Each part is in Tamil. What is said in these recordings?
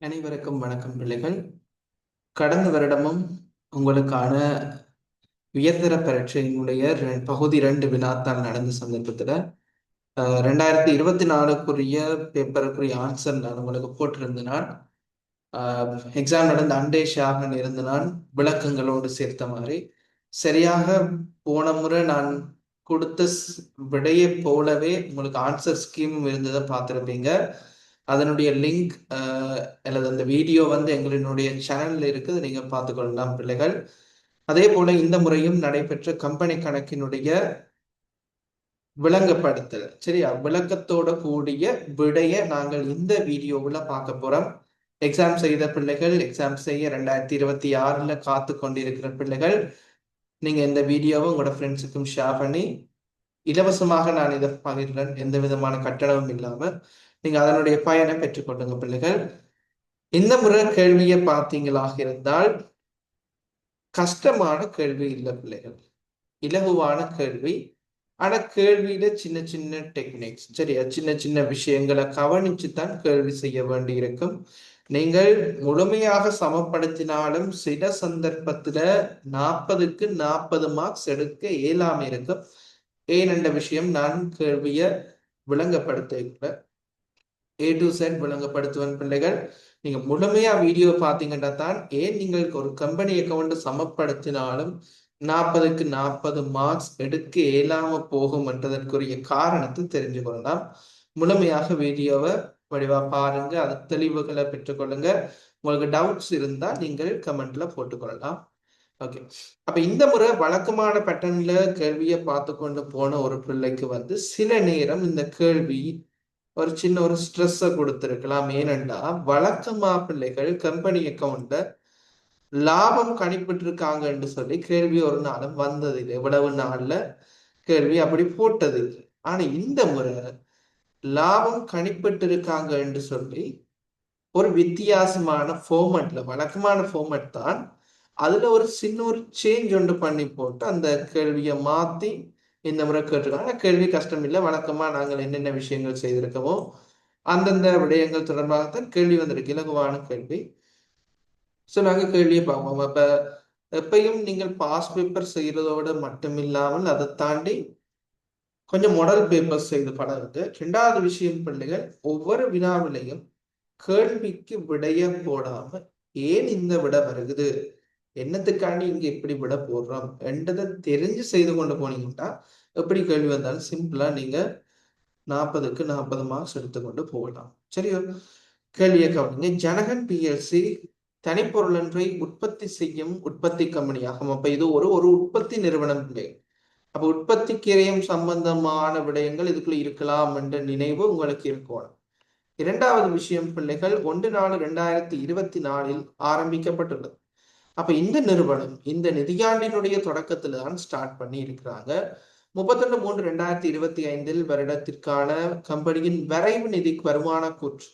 அனைவருக்கும் வணக்கம் பிள்ளைகள். கடந்த வருடமும் உங்களுக்கான உயர்தர பரீட்சையினுடைய பகுதி 2 வினாத்தாள் நடந்த சந்தர்ப்பத்துல 2024க்குரிய பேப்பருக்குரிய ஆன்சர் நான் உங்களுக்கு போட்டிருந்தனால் எக்ஸாம் நடந்த அண்டே ஷாகன் இருந்த நான் விளக்கங்களோடு சேர்த்த மாதிரி சரியாக போன முறை நான் கொடுத்த விடையை போலவே உங்களுக்கு ஆன்சர் ஸ்கீமும் இருந்ததை பார்த்துருப்பீங்க. அதனுடைய லிங்க் அல்லது அந்த வீடியோ வந்து எங்களினுடைய சேனல்ல இருக்குது, நீங்க பார்த்துக்கொள்ளலாம் பிள்ளைகள். அதே போல இந்த முறையும் நடைபெற்ற கம்பெனி கணக்கினுடைய விளங்கப்படுத்தல், சரியா, விளக்கத்தோட கூடிய விடைய நாங்கள் இந்த வீடியோவில் பார்க்க போறோம். எக்ஸாம் செய்த பிள்ளைகள், எக்ஸாம் செய்ய 2026ல காத்து கொண்டிருக்கிற பிள்ளைகள், நீங்க இந்த வீடியோவை உங்களோட ஃப்ரெண்ட்ஸுக்கும் ஷேர் பண்ணி இலவசமாக நான் இதை பகிர்றேன், எந்த விதமான கட்டணமும் இல்லாம நீங்க அதனுடைய பயனை பெற்றுக்கொள்ளுங்க பிள்ளைகள். இந்த முறை கேள்வியை பார்த்தீங்களாக இருந்தால் கஷ்டமான கேள்வி இல்லை பிள்ளைகள், இலகுவான கேள்வி. ஆனா கேள்வியில சின்ன சின்ன டெக்னிக்ஸ், சரியா, சின்ன சின்ன விஷயங்களை கவனிச்சு தான் கேள்வி செய்ய வேண்டி இருக்கும். நீங்கள் முழுமையாக சமப்படுத்தினாலும் சில சந்தர்ப்பத்துல 40க்கு 40 மார்க்ஸ் எடுக்க இயலாம இருக்கும். ஏன் என்ற விஷயம் நான் கேள்வியை விளங்கப்படுத்த A to Z விளங்கப்படுத்துவன் பிள்ளைகள். நீங்க முழுமையா வீடியோ பார்த்தீங்கன்னா தான் ஏன் நீங்கள் ஒரு கம்பெனி அக்கௌண்ட் சமப்படுத்தினாலும் 40க்கு 40 மார்க்ஸ் எடுக்க இயலாம போகும் என்றதற்குரிய காரணத்தை தெரிஞ்சு கொள்ளலாம். முழுமையாக வீடியோவை வடிவா பாருங்க, அது தெளிவுகளை பெற்றுக்கொள்ளுங்க. உங்களுக்கு டவுட்ஸ் இருந்தா நீங்கள் கமெண்ட்ல போட்டுக்கொள்ளலாம். ஓகே, அப்ப இந்த முறை வழக்கமான பேட்டர்ன்ல கேள்வியை பார்த்து கொண்டு போன ஒரு பிள்ளைக்கு வந்து சில நேரம் இந்த கேள்வி ஒரு சின்ன ஒரு ஸ்ட்ரெஸ்ஸை கொடுத்திருக்கலாம். ஏனென்றா வழக்கமா பிள்ளைகள் கம்பெனி அக்கௌண்ட்ல லாபம் கணிப்பிட்டு இருக்காங்கன்னு சொல்லி கேள்வி ஒரு நாளும் வந்ததில்லை. எவ்வளவு நாள்ல கேள்வி அப்படி போட்டது இல்லை. ஆனா இந்த முறை லாபம் கணிப்பிட்டு இருக்காங்க என்று சொல்லி ஒரு வித்தியாசமான ஃபார்மட்ல, வழக்கமான ஃபார்மட் தான், அதுல ஒரு சின்ன ஒரு சேஞ்ச் ஒன்று பண்ணி போட்டு அந்த கேள்வியை மாத்தி இந்த முறை கேட்டிருக்காங்க. கேள்வி கஷ்டம் இல்லை, வழக்கமா நாங்கள் என்னென்ன விஷயங்கள் செய்திருக்கோமோ அந்தந்த விடயங்கள் தொடர்பாகத்தான் கேள்வி வந்திருக்கு, இலகுவான கேள்வி. ஸோ நாங்கள் கேள்வியை பார்ப்போம். அப்ப எப்பயும் நீங்கள் பாஸ் பேப்பர் செய்யறதோட மட்டும் இல்லாமல் அதை தாண்டி கொஞ்சம் மாடல் பேப்பர் செய்து பழகுது. ரெண்டாவது விஷயம் பிள்ளைகள், ஒவ்வொரு வினாவிலையும் கேள்விக்கு விடைய போடாம ஏன் இந்த விட வருகுது, என்னத்துக்காண்டி இங்க இப்படி விட போடுறோம் என்றதை தெரிஞ்சு செய்து கொண்டு போனீங்கன்னா எப்படி கேள்வி வந்தாலும் சிம்பிளா நீங்க 40க்கு 40 மார்க்ஸ் எடுத்துக்கொண்டு போகலாம். சரியோ, கேள்வியை கவனிங்க. ஜனகன் பிஎல்சி தனிப்பொருளொன்றை உற்பத்தி செய்யும் உற்பத்தி கம்பெனியாகும். அப்ப இது ஒரு ஒரு உற்பத்தி நிறுவனம் இல்லை. அப்ப உற்பத்தி கிரயம் சம்பந்தமான விடயங்கள் இதுக்குள்ள இருக்கலாம் என்ற நினைவு உங்களுக்கு இருக்கணும். இரண்டாவது விஷயம் பிள்ளைகள், 1/4/2024 ஆரம்பிக்கப்பட்டுள்ளது. அப்ப இந்த நிறுவனம் இந்த நிதியாண்டினுடைய தொடக்கத்துல தான் ஸ்டார்ட் பண்ணி இருக்கிறாங்க. 31/3/2025 வருடத்திற்கான கம்பெனியின் வரைவு நிதி வருமான கூற்று,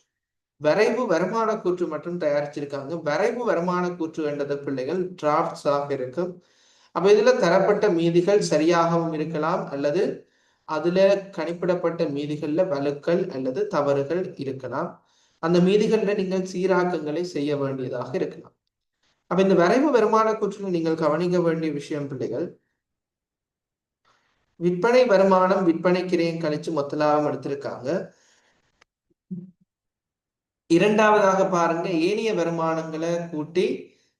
வரைவு வருமான கூற்று மட்டும் தயாரிச்சிருக்காங்க. வரைவு வருமான கூற்று என்றது பிள்ளைகள் டிராப்ட்ஸாக இருக்கும். அப்ப இதுல தரப்பட்ட மீதிகள் சரியாகவும் இருக்கலாம், அல்லது அதுல கணிப்பிடப்பட்ட மீதிகள்ல வலுக்கள் அல்லது தவறுகள் இருக்கலாம். அந்த மீதிகள்ல நீங்கள் சீராக்கங்களை செய்ய வேண்டியதாக இருக்கலாம். அப்ப இந்த வரைவு வருமான கூற்றில் நீங்கள் கவனிக்க வேண்டிய விஷயம் பிள்ளைகள், விற்பனை வருமானம் விற்பனை கிரையம் கழிச்சு மொத்த லாபம் எடுத்திருக்காங்க. இரண்டாவதாக பாருங்க, ஏனைய வருமானங்களை கூட்டி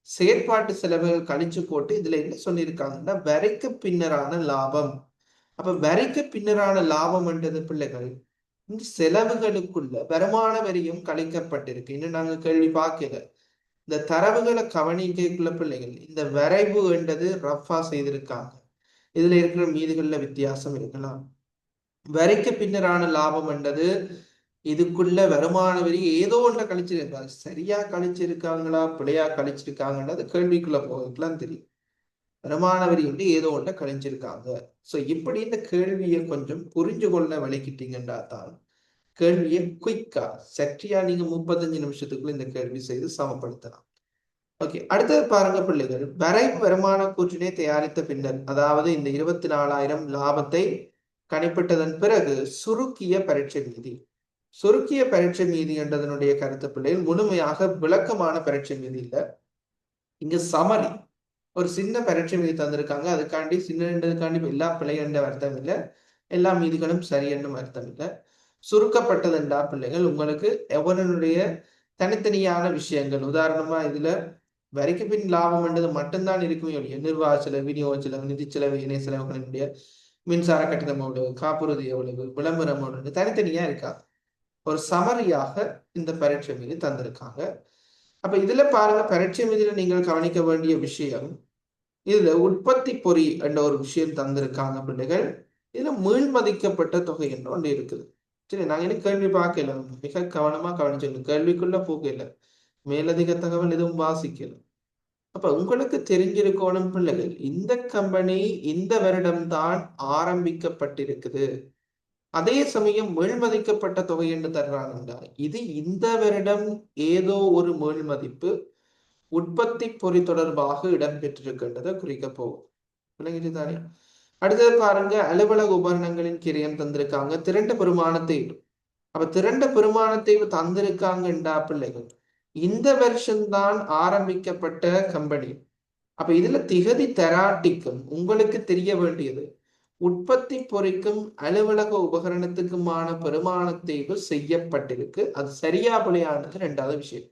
செயற்பாட்டு செலவுகள் கழிச்சு போட்டு இதுல என்ன சொல்லியிருக்காங்கன்னா வரிக்கு பின்னரான லாபம். அப்ப வரிக்கு பின்னரான லாபம் என்றது பிள்ளைகள் இந்த செலவுகளுக்குள்ள வருமான வரியும் கழிக்கப்பட்டிருக்கு. இன்னும் நாங்க கேள்வி பார்க்கல. இந்த தரவுகளை கவனிக்கக்குள்ள பிள்ளைகள் இந்த வரைவு என்றது ரஃபா செய்திருக்காங்க. இதுல இருக்கிற மீதுகள்ல வித்தியாசம் இருக்கலாம். வரிக்கு பின்னரான லாபம் என்றது இதுக்குள்ள வருமான வரி ஏதோ ஒன்றை கழிச்சிருக்காங்க. சரியா கழிச்சிருக்காங்களா பிழையா கழிச்சிருக்காங்கன்றது கேள்விக்குள்ள போகலாம் தெரியும். வருமான வரி வந்து ஏதோ ஒன்றை கழிச்சிருக்காங்க. ஸோ இப்படி இந்த கேள்வியை கொஞ்சம் புரிஞ்சு கொள்ள வலிக்கிட்டீங்கன்னா தான் கேள்வியை குயிக்கா சற்றியா நீங்க 35 நிமிஷத்துக்குள்ள இந்த கேள்வி செய்து சமப்படுத்தலாம். ஓகே, அடுத்தது பாருங்க பிள்ளைகள், வரைவு வருமான கூற்றினை தயாரித்த பின்னர், அதாவது இந்த 24,000 லாபத்தை கணிப்பிட்டதன் பிறகு சுருக்கிய பரீட்சை மீதி. சுருக்கிய பரீட்சை மீதி என்றதனுடைய கருத்து பிள்ளைகள் முழுமையாக விளக்கமான பரீட்சை மீதி இல்லை. இங்க சமரி ஒரு சின்ன பரீட்சை மீதி தந்திருக்காங்க. அதுக்காண்டி சின்னதுக்காண்டி எல்லா பிள்ளை என்ற அர்த்தம் இல்லை, எல்லா மீதிகளும் சரி என்னும் அர்த்தம் இல்லை. சுருக்கப்பட்டது என்றா பிள்ளைகள் உங்களுக்கு எவனுடைய தனித்தனியான விஷயங்கள், உதாரணமா இதுல வரிக்கு பின் லாபம் என்றது மட்டும்தான் இருக்குமே ஒழிய நிர்வாக செலவு, விநியோக செலவு, நிதி செலவு, இணை செலவுகளினுடைய மின்சார கட்டணம் எவ்வளவு, காப்புறுதி எவ்வளவு, விளம்பரம் எவ்வளவு தனித்தனியா இருக்காது. ஒரு சமரியாக இந்த பரீட்சை மீது தந்திருக்காங்க. அப்ப இதுல பாருங்க, பரீட்சை மீதுல நீங்கள் கவனிக்க வேண்டிய விஷயம், இதுல உற்பத்தி பொறி என்ற ஒரு விஷயம் தந்திருக்காங்க பிள்ளைகள். இதுல மீள்மதிக்கப்பட்ட தொகை என்று ஒன்று இருக்குது. சரி, நாங்க இன்னும் கேள்வி பார்க்கல, மிக கவனமா கவனிச்சிருக்கோம், கேள்விக்குள்ள போகல, மேலதிக தகவல் எதுவும் வாசிக்கல. அப்ப உங்களுக்கு தெரிஞ்சிருக்கணும் பிள்ளைகள், இந்த கம்பெனி இந்த வருடம்தான் ஆரம்பிக்கப்பட்டிருக்குது, அதே சமயம் மேல்மதிக்கப்பட்ட தொகை என்று தர்றாங்கன்னா இது இந்த வருடம் ஏதோ ஒரு மேல்மதிப்பு உற்பத்தி பொறி தொடர்பாக இடம்பெற்றிருக்கின்றதை குறிக்க போகும். விளங்கிட்டு தானே? அடுத்தது பாருங்க, அலுவலக உபகரணங்களின் கிரயம் தந்திருக்காங்க, திரண்ட பெருமானத்தை. அப்ப திரண்ட பெருமானத்தை தந்திருக்காங்கண்டா பிள்ளைகள் இந்த வருஷம்தான் ஆரம்பிக்கப்பட்ட கம்பெனி. அப்ப இதுல திகதி தெராட்டிக்கும் உங்களுக்கு தெரிய வேண்டியது, உற்பத்தி பொறிக்கும் அலுவலக உபகரணத்துக்குமான பெருமான தேய்வு செய்யப்பட்டிருக்கு. அது சரியா பிழையானது ரெண்டாவது விஷயம்.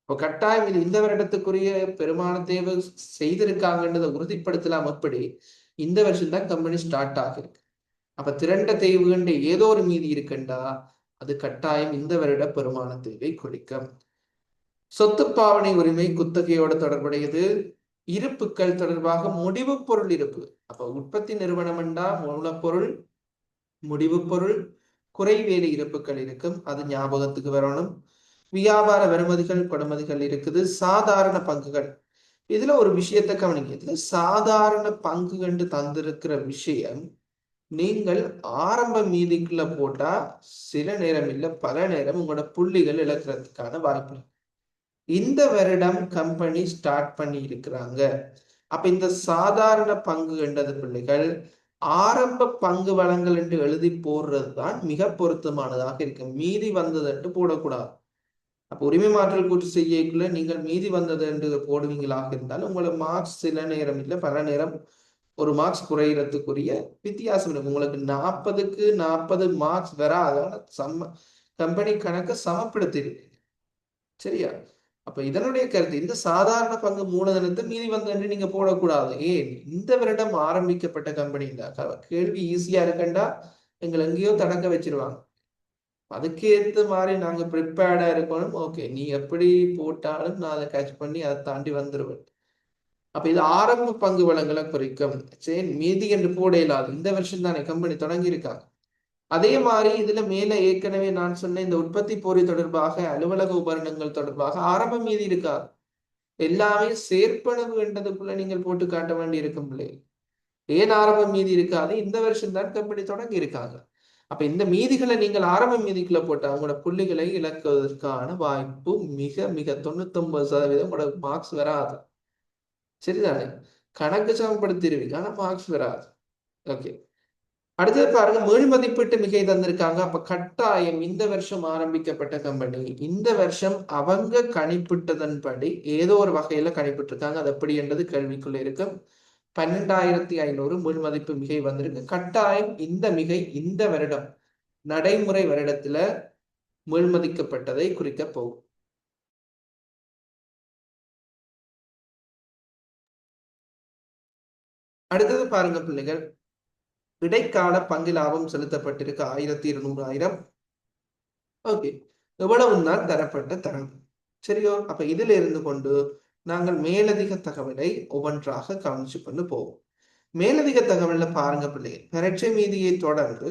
இப்போ கட்டாயம் இது இந்த வருடத்துக்குரிய பெருமான தேய்வு செய்திருக்காங்கன்றதை உறுதிப்படுத்தலாம். எப்படி இந்த வருஷம் தான் கம்பெனி ஸ்டார்ட் ஆகிருக்கு. அப்ப திரண்ட தேய்வுகண்ட ஏதோ ஒரு மீதி இருக்குண்டா அது கட்டாயம் இந்த வருட பெருமான தேவை குறிக்கும். சொத்து பாவனை உரிமை குத்தகையோட தொடர்புடையது. இருப்புக்கள் தொடர்பாக முடிவு பொருள் இருப்பு. அப்ப உற்பத்தி நிறுவனம் என்றா மூலப்பொருள், முடிவு பொருள், குறைவேலி இருப்புகள் இருக்கும், அது ஞாபகத்துக்கு வரணும். வியாபார வருமதிகள் கொடுமதிகள் இருக்குது. சாதாரண பங்குகள், இதுல ஒரு விஷயத்தை கவனிங்க. இதுல சாதாரண பங்கு கண்டு தந்திருக்கிற விஷயம், நீங்கள் ஆரம்ப மீதிக்குள்ள போட்டா சில நேரம் இல்லை பல நேரம் உங்களோட புள்ளிகள் இழக்கிறதுக்கான வாய்ப்பு. இந்த வருடம் கம்பெனி ஸ்டார்ட் பண்ணி இருக்கிறாங்க. அப்ப இந்த சாதாரண பங்கு என்றது பிள்ளைகள் ஆரம்ப பங்கு வளங்கள் என்று எழுதி போடுறது தான் மிக பொருத்தமானதாக இருக்கு. மீதி வந்தது என்று போடக்கூடாது. அப்ப உரிமை மாற்றல் கூட்டு செய்யக்குள்ள நீங்கள் மீதி வந்தது என்று போடுவீங்களாக இருந்தால் உங்களை மார்க்ஸ் சில நேரம் இல்லை பல நேரம் ஒரு மார்க்ஸ் குறைகிறதுக்குரிய வித்தியாசம் இருக்கு. உங்களுக்கு 40க்கு 40 மார்க்ஸ் வராத கம்பெனி கணக்கை சமப்படுத்திருக்கு. சரியா? அப்ப இதனுடைய கருத்து, இந்த சாதாரண பங்கு மூலதனத்தை மீதி வந்து என்று நீங்க போடக்கூடாது. ஏன் இந்த வருடம் ஆரம்பிக்கப்பட்ட கம்பெனி கேள்வி ஈஸியா இருக்கண்டா எங்களை எங்கேயோ தடக்க வச்சிருவாங்க. அதுக்கு ஏற்ற மாதிரி நாங்க ப்ரிப்பேர்டா இருக்கணும். ஓகே, நீ எப்படி போட்டாலும் நான் அதை கேட்ச் பண்ணி அதை தாண்டி வந்துருவேன். அப்ப இது ஆரம்ப பங்கு வளங்களை குறிக்கும். சரி, மீதி என்று போட இயலாது, இந்த வருஷம் தானே கம்பெனி தொடங்கி இருக்காங்க. அதே மாதிரி இதுல மேல ஏற்கனவே நான் சொன்ன இந்த உற்பத்தி பொறி தொடர்பாக அலுவலக உபகரணங்கள் தொடர்பாக ஆரம்ப மீதி இருக்காது, எல்லாமே சேர்ப்பனவு என்றதுக்குள்ள நீங்கள் போட்டு காட்ட வேண்டி இருக்கும் பிள்ளைகள். ஏன் ஆரம்ப மீதி இருக்காது, இந்த வருஷம் தான் கம்பெனி தொடங்கி இருக்காங்க. அப்ப இந்த மீதிகளை நீங்கள் ஆரம்ப மீதிக்குள்ள போட்டு அவங்களோட புள்ளிகளை இழக்குவதற்கான வாய்ப்பு மிக மிக 99% உங்களோட மார்க்ஸ் வராது. சரிதானே? கணக்கு சமப்படுத்திடுவீங்க ஆனா மார்க்ஸ் வராது. ஓகே, அடுத்தது பாருங்க, மேல் மதிப்பீட்டு மிகை தந்திருக்காங்க. அப்ப கட்டாயம் இந்த வருஷம் ஆரம்பிக்கப்பட்ட கம்பெனி இந்த வருஷம் அவங்க கணிப்பிட்டதன்படி ஏதோ ஒரு வகையில கணிப்பிட்டிருக்காங்க. அது எப்படி என்றது கேள்விக்குள்ள இருக்கும். 12,500 மேல் மதிப்பு மிகை வந்திருக்கு. கட்டாயம் இந்த மிகை இந்த வருடம் நடைமுறை வருடத்துல மேல்மதிக்கப்பட்டதை குறிக்க போகும். அடுத்தது பாருங்க பிள்ளைகள், இடைக்கால பங்கு லாபம் செலுத்தப்பட்டிருக்கு 1200. ஓகே, எவ்வளவு தான் தரப்பட்ட தரம். சரியோ? அப்ப இதுல இருந்து கொண்டு நாங்கள் மேலதிக தகவலை ஒவ்வொன்றாக கவனிச்சு கொண்டு போவோம். மேலதிக தகவல்ல பாருங்க பிள்ளைகள், பரீட்சை மீதியை தொடர்ந்து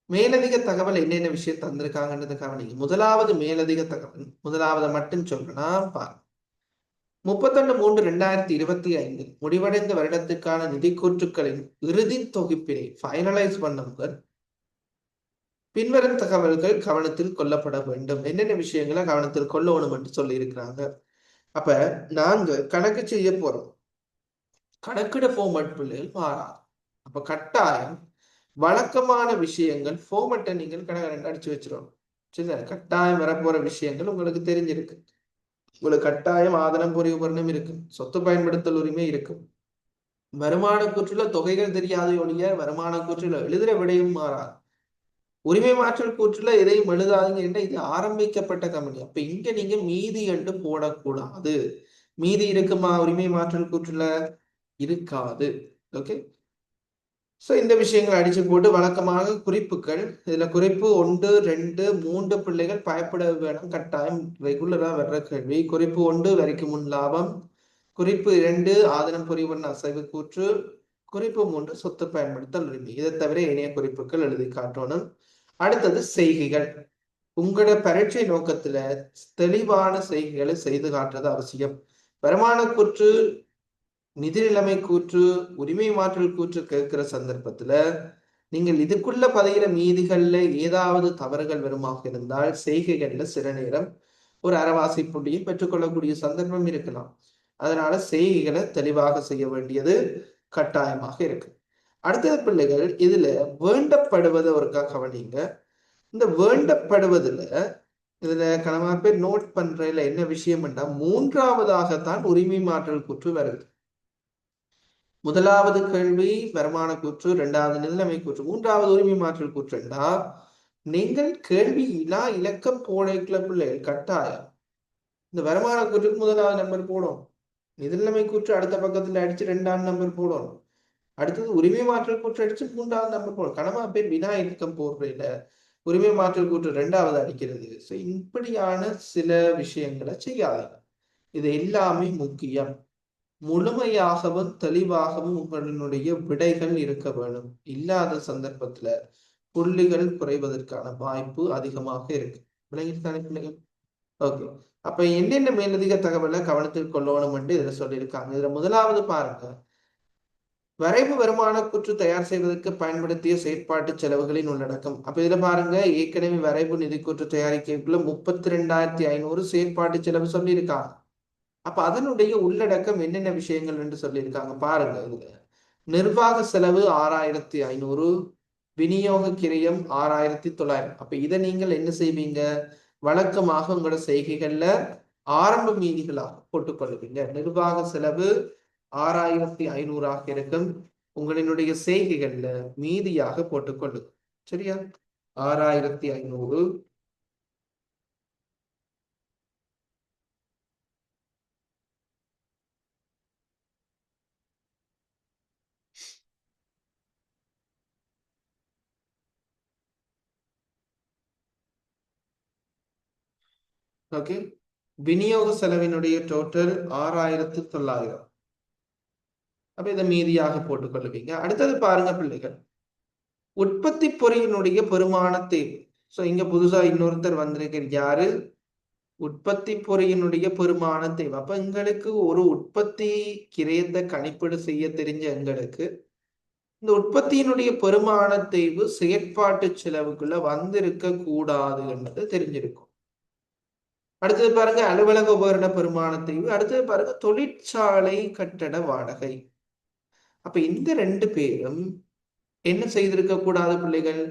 மேலதிக தகவல் என்னென்ன விஷயம் தந்திருக்காங்கன்றத கவனிங்க. முதலாவது மேலதிக தகவல், முதலாவது மட்டும் சொல்லலாம் பாருங்க. 31/3/2025 முடிவடைந்த வருடத்துக்கான நிதி கூற்றுக்களின் இறுதி தொகுப்பினை ஃபைனலைஸ் பண்ண முதல் பின்வரும் தகவல்கள் கவனத்தில் கொள்ளப்பட வேண்டும். என்னென்ன விஷயங்களை கவனத்தில் கொள்ளணும் என்று சொல்லி இருக்கிறாங்க. அப்ப நாங்க கணக்கு செய்ய போறோம், கணக்கிட ஃபார்மட் பிள்ளைகள் மாறாது. அப்ப கட்டாயம் வழக்கமான விஷயங்கள் ஃபார்மட்டை நீங்கள் கடகடன்னு அடிச்சு வச்சிடணும். சரி, கட்டாயம் வரப்போற விஷயங்கள் உங்களுக்கு தெரிஞ்சிருக்கு. உங்களுக்கு கட்டாயம் ஆதனம் பொறி உபரணம் இருக்கு, சொத்து பயன்படுத்தல் உரிமை இருக்கு, வருமான கூற்றுல தொகைகள் தெரியாத ஒழிய வருமான கூற்றுல எழுதுற விடையும் மாறாது. உரிமை மாற்றல் கூற்றுல எதையும் எழுதாதீங்க என்ன, இது ஆரம்பிக்கப்பட்ட கம்பெனி. அப்ப இங்க நீங்க மீதி என்று போடக்கூடாது. மீதி இருக்குமா உரிமை மாற்றல் கூற்றுல? இருக்காது. ஓகே. ஸோ இந்த விஷயங்கள் அடிச்சு போட்டு வழக்கமாக குறிப்புகள், இதுல குறிப்பு 1, 2, 3 பிள்ளைகள் பயப்பட வேணும். கட்டாயம் ரெகுலரா வர்ற கேள்வி. குறிப்பு 1 வரிக்கு முன் லாபம், குறிப்பு 2 ஆதனம் புரிவன் அசைவு கூற்று, குறிப்பு 3 சொத்து பயன்படுத்தல் உரிமை. இதை தவிர இணைய குறிப்புகள் எழுதி காட்டணும். அடுத்தது செய்கைகள். உங்களோட பரீட்சை நோக்கத்துல தெளிவான செய்கைகளை செய்து காட்டுறது அவசியம். வருமான கூற்று, நிதி நிலைமை கூற்று, உரிமை மாற்றல் கூற்று கேட்கிற சந்தர்ப்பத்துல நீங்கள் இதுக்குள்ள பதிகிற மீதிகள்ல ஏதாவது தவறுகள் வருமாக இருந்தால் செய்கைகள்ல சில நேரம் ஒரு அரைவாசி புள்ளியும் பெற்றுக்கொள்ளக்கூடிய சந்தர்ப்பம் இருக்கலாம். அதனால செய்கைகளை தெளிவாக செய்ய வேண்டியது கட்டாயமாக இருக்கு. அடுத்தது பிள்ளைகள், இதுல வேண்டப்படுவதை ஒருக்கா கவனிங்க. இந்த வேண்டப்படுவதுல இதுல கணவா பேர் நோட் பண்றதுல என்ன விஷயம் என்றா, மூன்றாவதாகத்தான் உரிமை மாற்றல் கூற்று வருது. முதலாவது கேள்வி வருமான கூற்று, இரண்டாவது நிலைமை கூற்று, மூன்றாவது உரிமை மாற்றல் கூற்றுண்டா நீங்கள் கேள்வி இலா இலக்கம் போடல பிள்ளைகள் கட்டாயம் இந்த வருமான கூற்றுக்கு முதலாவது நம்பர் போடும், நிதிநிலைமை கூற்று அடுத்த பக்கத்துல அடிச்சு இரண்டாவது நம்பர் போடணும், அடுத்தது உரிமை மாற்றல் கூற்று அடிச்சு மூன்றாவது நம்பர் போடும். கணவா பேர் வினா இலக்கம் போடுறதுல உரிமை மாற்றல் கூற்று இரண்டாவது அடிக்கிறது. ஸோ இப்படியான சில விஷயங்களை செய்யாதீங்க. இது எல்லாமே முக்கியம். முழுமையாகவும் தெளிவாகவும் உங்களுடைய விடைகள் இருக்க வேண்டும். இல்லாத சந்தர்ப்பத்துல புள்ளிகள் குறைவதற்கான வாய்ப்பு அதிகமாக இருக்கு. விளங்கிட்டானே பிள்ளைகள்? ஓகே. அப்ப என்னென்ன மேலதிக தகவலை கவனத்தில் கொள்ளணும் என்று இதுல சொல்லியிருக்காங்க. இதுல முதலாவது பாருங்க, வரைவு வருமான கூற்று தயார் செய்வதற்கு பயன்படுத்திய செயற்பாட்டு செலவுகளின் உள்ளடக்கம். அப்ப இதுல பாருங்க, ஏற்கனவே வரைவு நிதி கூற்று தயாரிக்கக்குள்ள 32,500 செயற்பாட்டு செலவு சொல்லியிருக்காங்க. அப்ப அதனுடைய உள்ளடக்கம் என்னென்ன விஷயங்கள் என்று சொல்லியிருக்காங்க பாருங்க. இதுல நிர்வாக செலவு 6,500, விநியோக கிரயம் 6,900. அப்ப இதை நீங்கள் என்ன செய்வீங்க, வழக்கமாக உங்களோட செய்கைகள்ல ஆரம்ப மீதிகளாக போட்டுக்கொள்வீங்க. நிர்வாக செலவு 6,500 இருக்கும், உங்களினுடைய செய்கைகள்ல மீதியாக போட்டுக்கொள்ளுங்க. சரியா? 6,500. ஓகே. விநியோக செலவினுடைய டோட்டல் 6,900. அப்ப இதை மீதியாக போட்டுக்கொள்ளுவீங்க. அடுத்தது பாருங்க பிள்ளைகள், உற்பத்தி பொறியினுடைய பெருமான தேவை. சோ இங்க புதுசா இன்னொருத்தர் வந்திருக்கிற யாரு, உற்பத்தி பொறியினுடைய பெருமான தேவை. அப்ப எங்களுக்கு ஒரு உற்பத்தி கிரயத்தை கணிப்பீடு செய்ய தெரிஞ்ச எங்களுக்கு இந்த உற்பத்தியினுடைய பெருமான தேய்வு செயற்பாட்டு செலவுக்குள்ள வந்திருக்க கூடாது என்பது தெரிஞ்சிருக்கும். அடுத்தது பாருங்க அலுவலக உபகரண பெருமான தேய்வு. அடுத்தது பாருங்க தொழிற்சாலை கட்டட வாடகை. அப்ப இந்த ரெண்டு பேரும் என்ன செய்திருக்க கூடாது பிள்ளைகள்,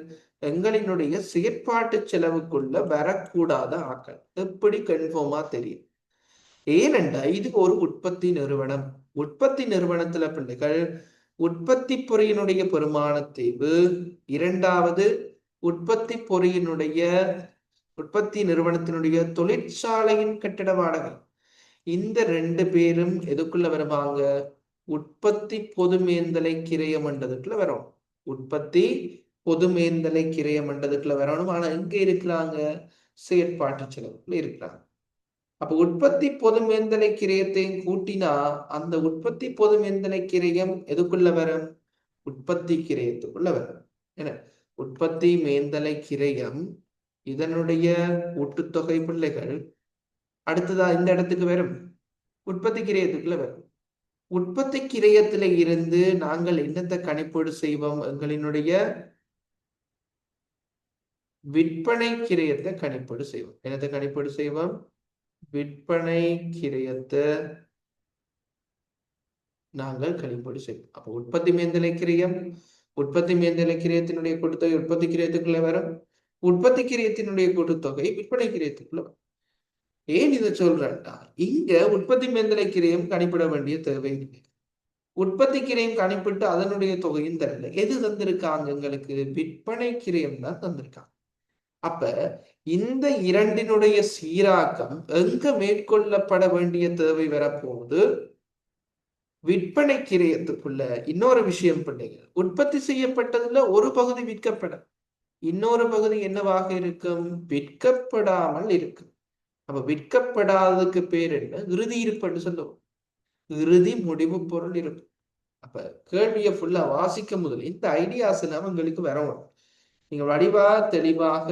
எங்களினுடைய செயற்பாட்டு செலவுக்குள்ள வரக்கூடாத ஆக்கள். எப்படி கன்ஃபார்மா தெரியும்? ஏனென்றா இது ஒரு உற்பத்தி நிறுவனம். உற்பத்தி நிறுவனத்துல பிள்ளைகள் உற்பத்தி பொறியினுடைய பெருமான தேய்வு, இரண்டாவது உற்பத்தி பொறியினுடைய உற்பத்தி நிறுவனத்தினுடைய தொழிற்சாலையின் கட்டிட வாடகை, இந்த ரெண்டு பேரும் எதுக்குள்ள வருவாங்க, உற்பத்தி பொதுமேந்தலை கிரயம் என்றதுக்குள்ள வரும். உற்பத்தி பொதுமேந்தலை கிரயம் என்றதுக்குள்ள வரணும். ஆனா எங்க இருக்கிறாங்க, செயற்பாட்டு செலவுக்குள்ள இருக்கிறாங்க. அப்ப உற்பத்தி பொதுமேந்தலை கிரயத்தையும் கூட்டினா அந்த உற்பத்தி பொதுமேந்தலை கிரயம் எதுக்குள்ள வரும், உற்பத்தி கிரயத்துக்குள்ள வரும். என்ன, உற்பத்தி மேந்தலை கிரயம் இதனுடைய கூட்டுத்தொகை பிள்ளைகள் அடுத்ததா இந்த இடத்துக்கு வரும், உற்பத்தி கிரயத்துக்குள்ள வரும். உற்பத்தி கிரயத்தில இருந்து நாங்கள் என்னத்தை கணிப்பீடு செய்வோம், எங்களினுடைய விற்பனை கிரயத்தை கணிப்பீடு செய்வோம். என்னத்தை கணிப்பீடு செய்வோம், விற்பனை கிரயத்தை நாங்கள் கணிப்பீடு செய்வோம். அப்போ உற்பத்தி மேந்தலை கிரயம், உற்பத்தி மேல்நிலை கிரயத்தினுடைய கூட்டுத்தொகை உற்பத்தி கிரயத்துக்குள்ள வரும், உற்பத்தி கிரயத்தினுடைய கூட்டுத்தொகை விற்பனை கிரயத்துக்குள்ள வரும். ஏன் இதை சொல்றேன்டா, இங்க உற்பத்தி மேல்நிலை கிரயம் கணிப்பிட வேண்டிய தேவை இல்லை. உற்பத்தி கிரயம் கணிப்பிட்டு அதனுடைய தொகையும் தரல. எது தந்திருக்காங்க எங்களுக்கு? விற்பனை கிரயம் தான் தந்திருக்காங்க. அப்ப இந்த இரண்டினுடைய சீராக்கம் எங்க மேற்கொள்ளப்பட வேண்டிய தேவை வரப்போகுது? விற்பனை கிரயத்துக்குள்ள. இன்னொரு விஷயம் பிள்ளைகள், உற்பத்தி செய்யப்பட்டதுல ஒரு பகுதி விற்கப்பட, இன்னொரு பகுதி என்னவாக இருக்கும்? விற்கப்படாமல் இருக்கும். அப்ப விற்கப்படாததுக்கு பேர் என்ன? இறுதி இருப்புன்னு சொல்லுவோம். இறுதி முடிவு பொருள் இருப்பு. அப்ப கேள்வியை ஃபுல்லா வாசிக்க முதல் இந்த ஐடியாஸ் எல்லாம் உங்களுக்கு வரணும். நீங்க வடிவா தெளிவாக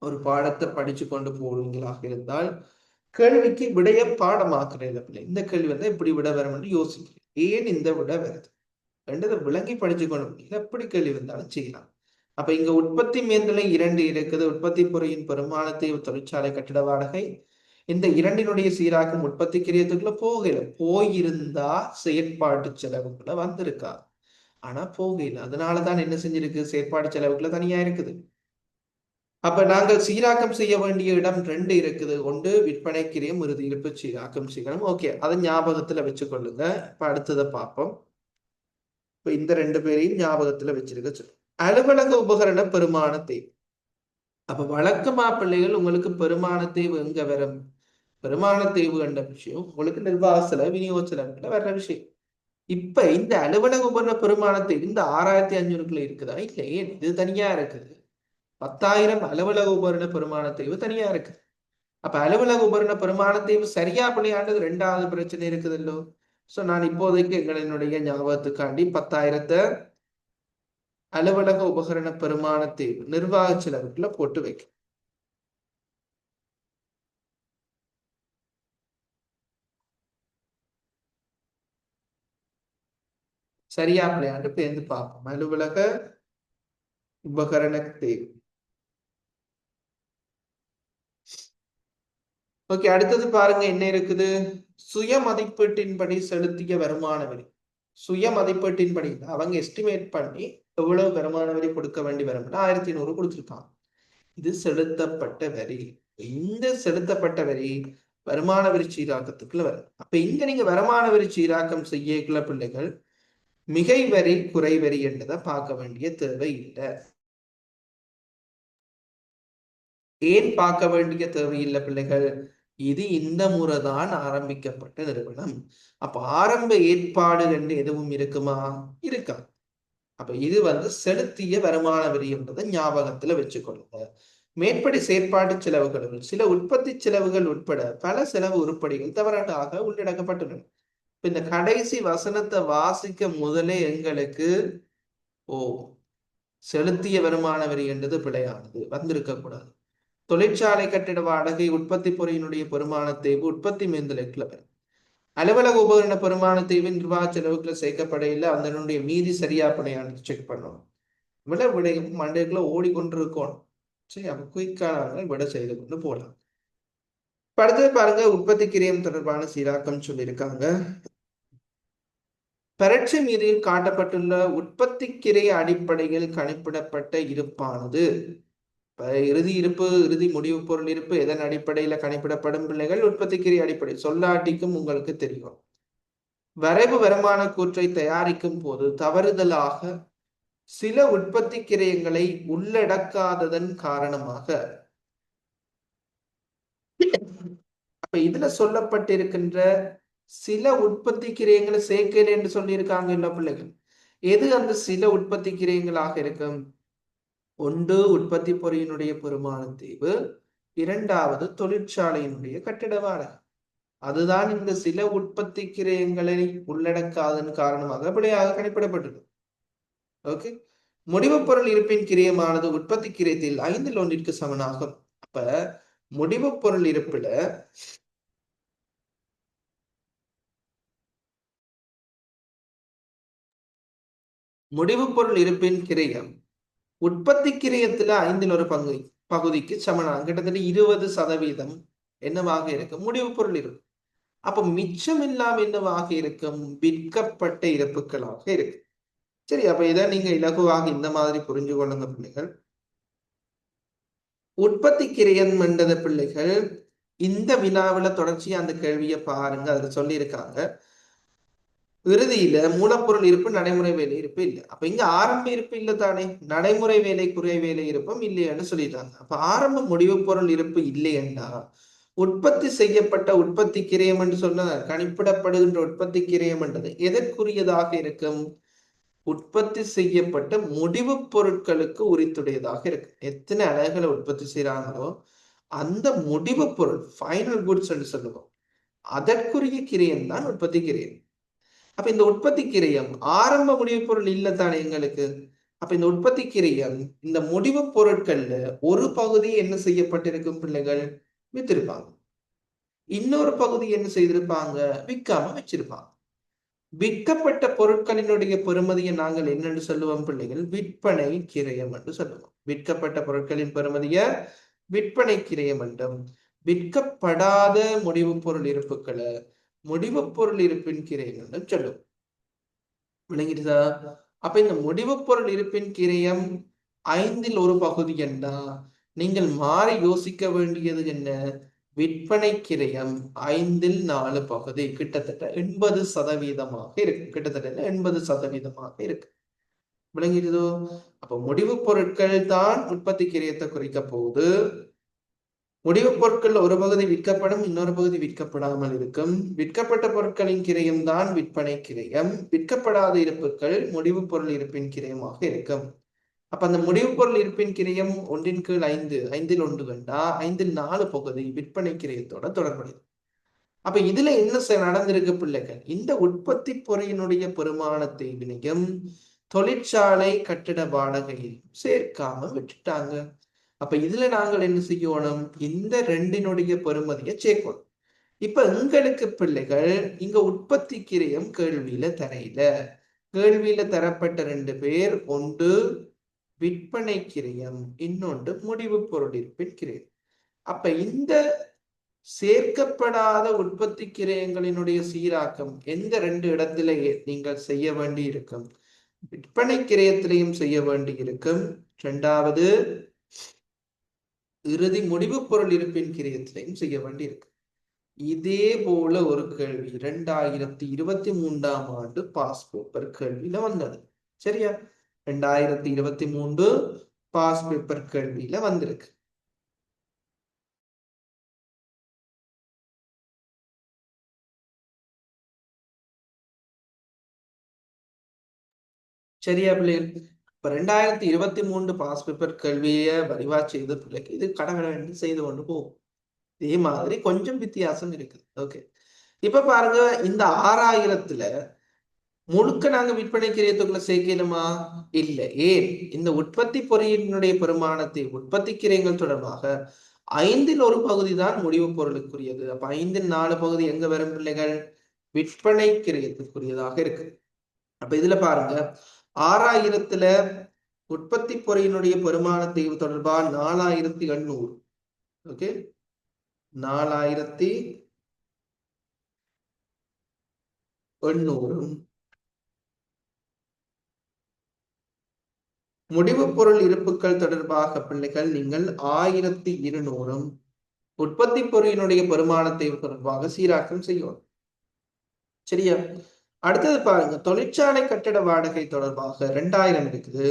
ஒரு பாடத்தை படிச்சு கொண்டு போவீங்களாக இருந்தால் கேள்விக்கு விடைய பாடமாக்குறேன். இந்த கேள்வி வந்து எப்படி விட வரும்னு யோசிக்கிறேன். ஏன் இந்த விட வருது ரெண்டதை விளங்கி படிச்சு கொண்டு எப்படி கேள்வி வந்தாலும் செய்யலாம். அப்ப இங்க உற்பத்தி மேல்நிலை 2 இருக்குது. உற்பத்தி பொறியின் பெருமானத்தை தொழிற்சாலை கட்டிட வாடகை. இந்த இரண்டினுடைய சீராக்கும் உற்பத்தி கிரியத்துக்குள்ள போகல. போயிருந்தா செயற்பாட்டு செலவுக்குள்ள வந்திருக்கா, ஆனா போகல. அதனாலதான் என்ன செஞ்சிருக்கு? செயற்பாடு செலவுக்குள்ள தனியா இருக்குது. அப்ப நாங்கள் சீராக்கம் செய்ய வேண்டிய இடம் 2 இருக்குது. ஒன்று விற்பனை கிரியம், இறுதி இருப்பு சீராக்கம் செய்யணும். ஓகே, அதை ஞாபகத்துல வச்சுக்கொள்ளுங்க. இப்ப அடுத்ததை பார்ப்போம். இப்ப இந்த 2 பேரையும் ஞாபகத்துல வச்சிருக்க சொல்லுங்க. அலுவலக உபகரண பெருமான தேவை. அப்ப வழக்கமா பிள்ளைகள் உங்களுக்கு பெருமான தேவை எங்க வரும்? பெருமான தேவை என்ற விஷயம் உங்களுக்கு நிர்வாக செலவு, விநியோக செலவுல வர்ற விஷயம். இப்ப இந்த அலுவலக உபகரண பெருமானத்தை இந்த 6500 இருக்குதா? இல்ல, ஏன் இது தனியா இருக்குது? 10,000 அலுவலக உபகரண பெருமான தேவை தனியா இருக்கு. அப்ப அலுவலக உபகரண பெருமான தேவை சரியா பிள்ளையாண்டது 2வது பிரச்சனை இருக்குதுல்லோ. சோ நான் இப்போதைக்கு எங்களுடைய ஞாபகத்துக்காண்டி 10,000 அலுவலக உபகரண பெருமான தேவை நிர்வாக செலவுக்குள்ள போட்டு வைக்க. சரியா பிள்ளையாண்டு பேர்ந்து பார்ப்போம். அலுவலக உபகரண தேவை. ஓகே, அடுத்தது பாருங்க என்ன இருக்குது? சுய மதிப்பீட்டின்படி செலுத்திய வருமான வரி. சுய மதிப்பீட்டின்படி அவங்க எஸ்டிமேட் பண்ணி எவ்வளவு வருமான வரி கொடுக்க வேண்டி வரும்னா 1100 கொடுத்துருக்காங்க. இது செலுத்தப்பட்ட வரி. இந்த செலுத்தப்பட்ட வரி வருமான வரி சீராக்கத்துக்குள்ள வரும். அப்ப இங்க நீங்க வருமான வரி சீராக்கம் செய்யக்குள்ள பிள்ளைகள் மிகை வரி குறை வரி என்றதை பார்க்க வேண்டிய தேவை இல்லை. ஏன் பார்க்க வேண்டிய தேவையில்லை பிள்ளைகள்? இது இந்த முறைதான் ஆரம்பிக்கப்பட்ட நிறுவனம். அப்ப ஆரம்ப ஏற்பாடு என்று எதுவும் இருக்குமா? இருக்கா. அப்ப இது வந்து செலுத்திய வருமான வரி என்பதை ஞாபகத்துல வச்சுக்கொள்ளுங்க. மேற்படி செயற்பாட்டு செலவுகளும் சில உற்பத்தி செலவுகள் உட்பட பல செலவு உருப்படிகள் தவறாக உள்ளடக்கப்பட்டுள்ளன. இந்த கடைசி வசனத்தை வாசிக்க முதலே எங்களுக்கு ஓ, செலுத்திய வருமான வரி என்றது பிழையானது வந்திருக்க கூடாது. தொழிற்சாலை கட்டிட வாடகை உற்பத்தி பொறியினுடைய பெருமான தேவை உற்பத்தி மேந்தலைக்குள்ள வரும். அலுவலக உபகரண பெருமான தேவை நிர்வாக செலவுக்குள்ள சேர்க்கப்படையில அதனுடைய மீதி சரியா படையானது செக் பண்ணணும். விடையும் மண்டைக்குள்ள ஓடிக்கொண்டிருக்கணும். சரி, அப்ப குயிக்கான விட செய்து கொண்டு போகலாம். அடுத்தது பாருங்க, உற்பத்தி கிரியம் தொடர்பான சீராக்கம் சொல்லியிருக்காங்க. பரீட்சை மீதில் காட்டப்பட்டுள்ள உற்பத்தி கிரை அடிப்படையில் கணிப்பிடப்பட்ட இருப்பானது இறுதி இருப்பு, இறுதி முடிவு பொருள் இருப்பு எதன் அடிப்படையில கணிப்பிடப்படும் பிள்ளைகள்? உற்பத்தி கிரை அடிப்படை. சொல்லாட்டிக்கும் உங்களுக்கு தெரியும். வரைவு வருமான கூற்றை தயாரிக்கும் போது தவறுதலாக சில உற்பத்தி கிரயங்களை உள்ளடக்காததன் காரணமாக அப்ப இதுல சொல்லப்பட்டிருக்கின்ற சில உற்பத்தி கிரயங்களை சேர்க்கல என்று சொல்லியிருக்காங்க இல்ல பிள்ளைகள். எது அந்த சில உற்பத்தி கிரயங்களாக இருக்கும்? ஒன்று உற்பத்தி பொறியினுடைய பெருமான தேவை, 2வது தொழிற்சாலையினுடைய கட்டிட வாடகை. அதுதான் இந்த சில உற்பத்தி கிரயங்களை உள்ளடக்காதன் காரணமாக பிழையாக கணிப்பிடப்பட்டது. ஓகே, முடிவு பொருள் இருப்பின் கிரயமானது உற்பத்தி கிரயத்தில் 1/5 சமனாகும். அப்ப முடிவு பொருள் இருப்புல முடிவு பொருள் இருப்பின் கிரயம் உற்பத்தி கிரயத்துல 1/5 பகுதிக்கு சமனாகும். கிட்டத்தட்ட 20% என்னவாக இருக்கும்? முடிவு பொருள் இருக்கும். அப்ப மிச்சம் இல்லாம என்னவாக இருக்கும்? விற்கப்பட்ட இருப்புகளாக இருக்கு. சரி, அப்ப இதை நீங்க இலகுவாக இந்த மாதிரி புரிஞ்சு கொள்ளுங்க பிள்ளைகள். உற்பத்தி கிரயம் என்றத பிள்ளைகள் இந்த வினாவில தொடர்ச்சியா அந்த கேள்வியை பாருங்க. அதுல சொல்லியிருக்காங்க இறுதியில மூலப்பொருள் இருப்பு நடைமுறை வேலை இருப்பு இல்லை. அப்ப இங்க ஆரம்ப இருப்பு இல்லை தானே, நடைமுறை வேலை குறை வேலை இருப்பும் இல்லைன்னு சொல்லிட்டாங்க. அப்ப ஆரம்ப முடிவு பொருள் இருப்பு இல்லையென்றா உற்பத்தி செய்யப்பட்ட உற்பத்தி கிரயம் என்று சொன்ன கணிப்பிடப்படுகின்ற உற்பத்தி கிரயம் என்றது எதற்குரியதாக இருக்கும்? உற்பத்தி செய்யப்பட்ட முடிவு பொருட்களுக்கு உரித்துடையதாக இருக்கு. எத்தனை அலகுகளை உற்பத்தி செய்யறாங்களோ அந்த முடிவு பொருள் ஃபைனல் குட்ஸ் என்று சொல்லுவோம், அதற்குரிய கிரயம் தான் உற்பத்தி கிரயம். அப்ப இந்த உற்பத்தி கிரயம் ஆரம்ப முடிவு பொருள் இல்லத்தானே எங்களுக்கு. அப்ப இந்த உற்பத்தி கிரயம் இந்த முடிவு பொருட்கள்ல ஒரு பகுதி என்ன செய்யப்பட்டிருக்கும் பிள்ளைகள், வித்திருப்பாங்க. இன்னொரு பகுதி என்ன செய்திருப்பாங்க, விற்காம வச்சிருப்பாங்க. விற்கப்பட்ட பொருட்களினுடைய பெறுமதியை நாங்கள் என்னென்று சொல்லுவோம் பிள்ளைகள், விற்பனை கிரயம் என்று சொல்லுவோம். விற்கப்பட்ட பொருட்களின் பெறுமதிய விற்பனை கிரயம் என்றும், விற்கப்படாத முடிவு பொருள் இருப்புகளை முடிவு பொருள் இருப்பின் கிரயம் என்றும் சொல்லுவோம். விளங்கிடுதா? அப்ப இந்த முடிவு பொருள் இருப்பின் கிரயம் 5ல் ஒரு பகுதி என்றா நீங்கள் மாறி யோசிக்க வேண்டியது என்ன, விற்பனை கிரயம் 5ல் 4 பகுதி, கிட்டத்தட்ட 80% இருக்கு. கிட்டத்தட்ட 80% இருக்கு. விளங்கிடுதோ? அப்ப முடிவு பொருட்கள் தான் உற்பத்தி கிரயத்தை குறிக்க போகுது. முடிவு பொருட்கள் ஒரு பகுதி விற்கப்படும், இன்னொரு பகுதி விற்கப்படாமல் இருக்கும். விற்கப்பட்ட பொருட்களின் கிரயம் தான் விற்பனை கிரயம். விற்கப்படாத இருப்புகள் முடிவு பொருள் இருப்பின் கிரயமாக இருக்கும். அப்ப அந்த முடிவு பொருள் இருப்பின் கிரயம் 1/5, 5ல் 1 கண்டா 5ல் 4 பகுதி விற்பனை கிரயத்தோட தொடர்புடையது. அப்ப இதுல என்ன நடந்திருக்கு பிள்ளைகள், இந்த உற்பத்தி பொறையினுடைய பெருமானத்தை வினையும் தொழிற்சாலை கட்டிட வாடகையில் சேர்க்காம விட்டுட்டாங்க. அப்ப இதுல நாங்கள் என்ன செய்யணும், இந்த ரெண்டினுடைய பெறுமதியை சேர்க்கணும். இப்ப உங்களுக்கு பிள்ளைகள் இங்க உற்பத்தி கிரயம் கேள்வியில தரையில, கேள்வியில தரப்பட்ட 2 பேர், ஒன்று விற்பனை கிரயம், இன்னொன்று முடிவு பொருள் இருப்பின் கிரயம். அப்ப இந்த சேர்க்கப்படாத உற்பத்தி கிரயங்களினுடைய சீராக்கம் எந்த 2 இடத்திலே நீங்கள் செய்ய வேண்டி இருக்கும், விற்பனை கிரயத்திலையும் செய்ய வேண்டி இருக்கும், இரண்டாவது இறுதி முடிவு பொருள் இருப்பின் கிரயத்திலையும் செய்ய வேண்டி இருக்கு. இதே போல ஒரு கேள்வி 2023ஆம் ஆண்டு பாஸ் பேப்பர் கேள்வியில வந்தது. சரியா? 2023 பாஸ் பேப்பர் கேள்வியில வந்திருக்கு. சரியா பிள்ளைகள்? இப்ப 2023 பாஸ் பேப்பர் கேள்வியை வரிவா செய்த பிள்ளைக்கு இது கடகடன்னு செய்து கொண்டு போகும். இதே மாதிரி கொஞ்சம் வித்தியாசம் இருக்குது. ஓகே, இப்ப பாருங்க, இந்த 6000த்துல முழுக்க நாங்க விற்பனை கிரயத்துக்குள்ள சேர்க்கணுமா? இல்ல. ஏன்? இந்த உற்பத்தி பொறியினுடைய பெருமானத்தை உற்பத்தி கிரயங்கள் தொடர்பாக 5ல் ஒரு பகுதி தான் முடிவு பொருளுக்குரியது. அப்ப 5ல் 4 பகுதி எங்க வரும் பிள்ளைகள், விற்பனை கிரயத்துக்குரியதாக இருக்கு. அப்ப இதுல பாருங்க, 6000த்துல உற்பத்தி பொறியினுடைய பெருமானத்தை தொடர்பா 4800. ஓகே, 4800 முடிவு பொருள் இருப்புகள் தொடர்பாக பிள்ளைகள் நீங்கள் 1200 உற்பத்தி பொருளினுடைய பெருமானத்தை தொடர்பாக சீராக்கம் செய்யணும். சரியா? அடுத்தது பாருங்க, தொழிற்சாலை கட்டட வாடகை தொடர்பாக 2000 இருக்குது.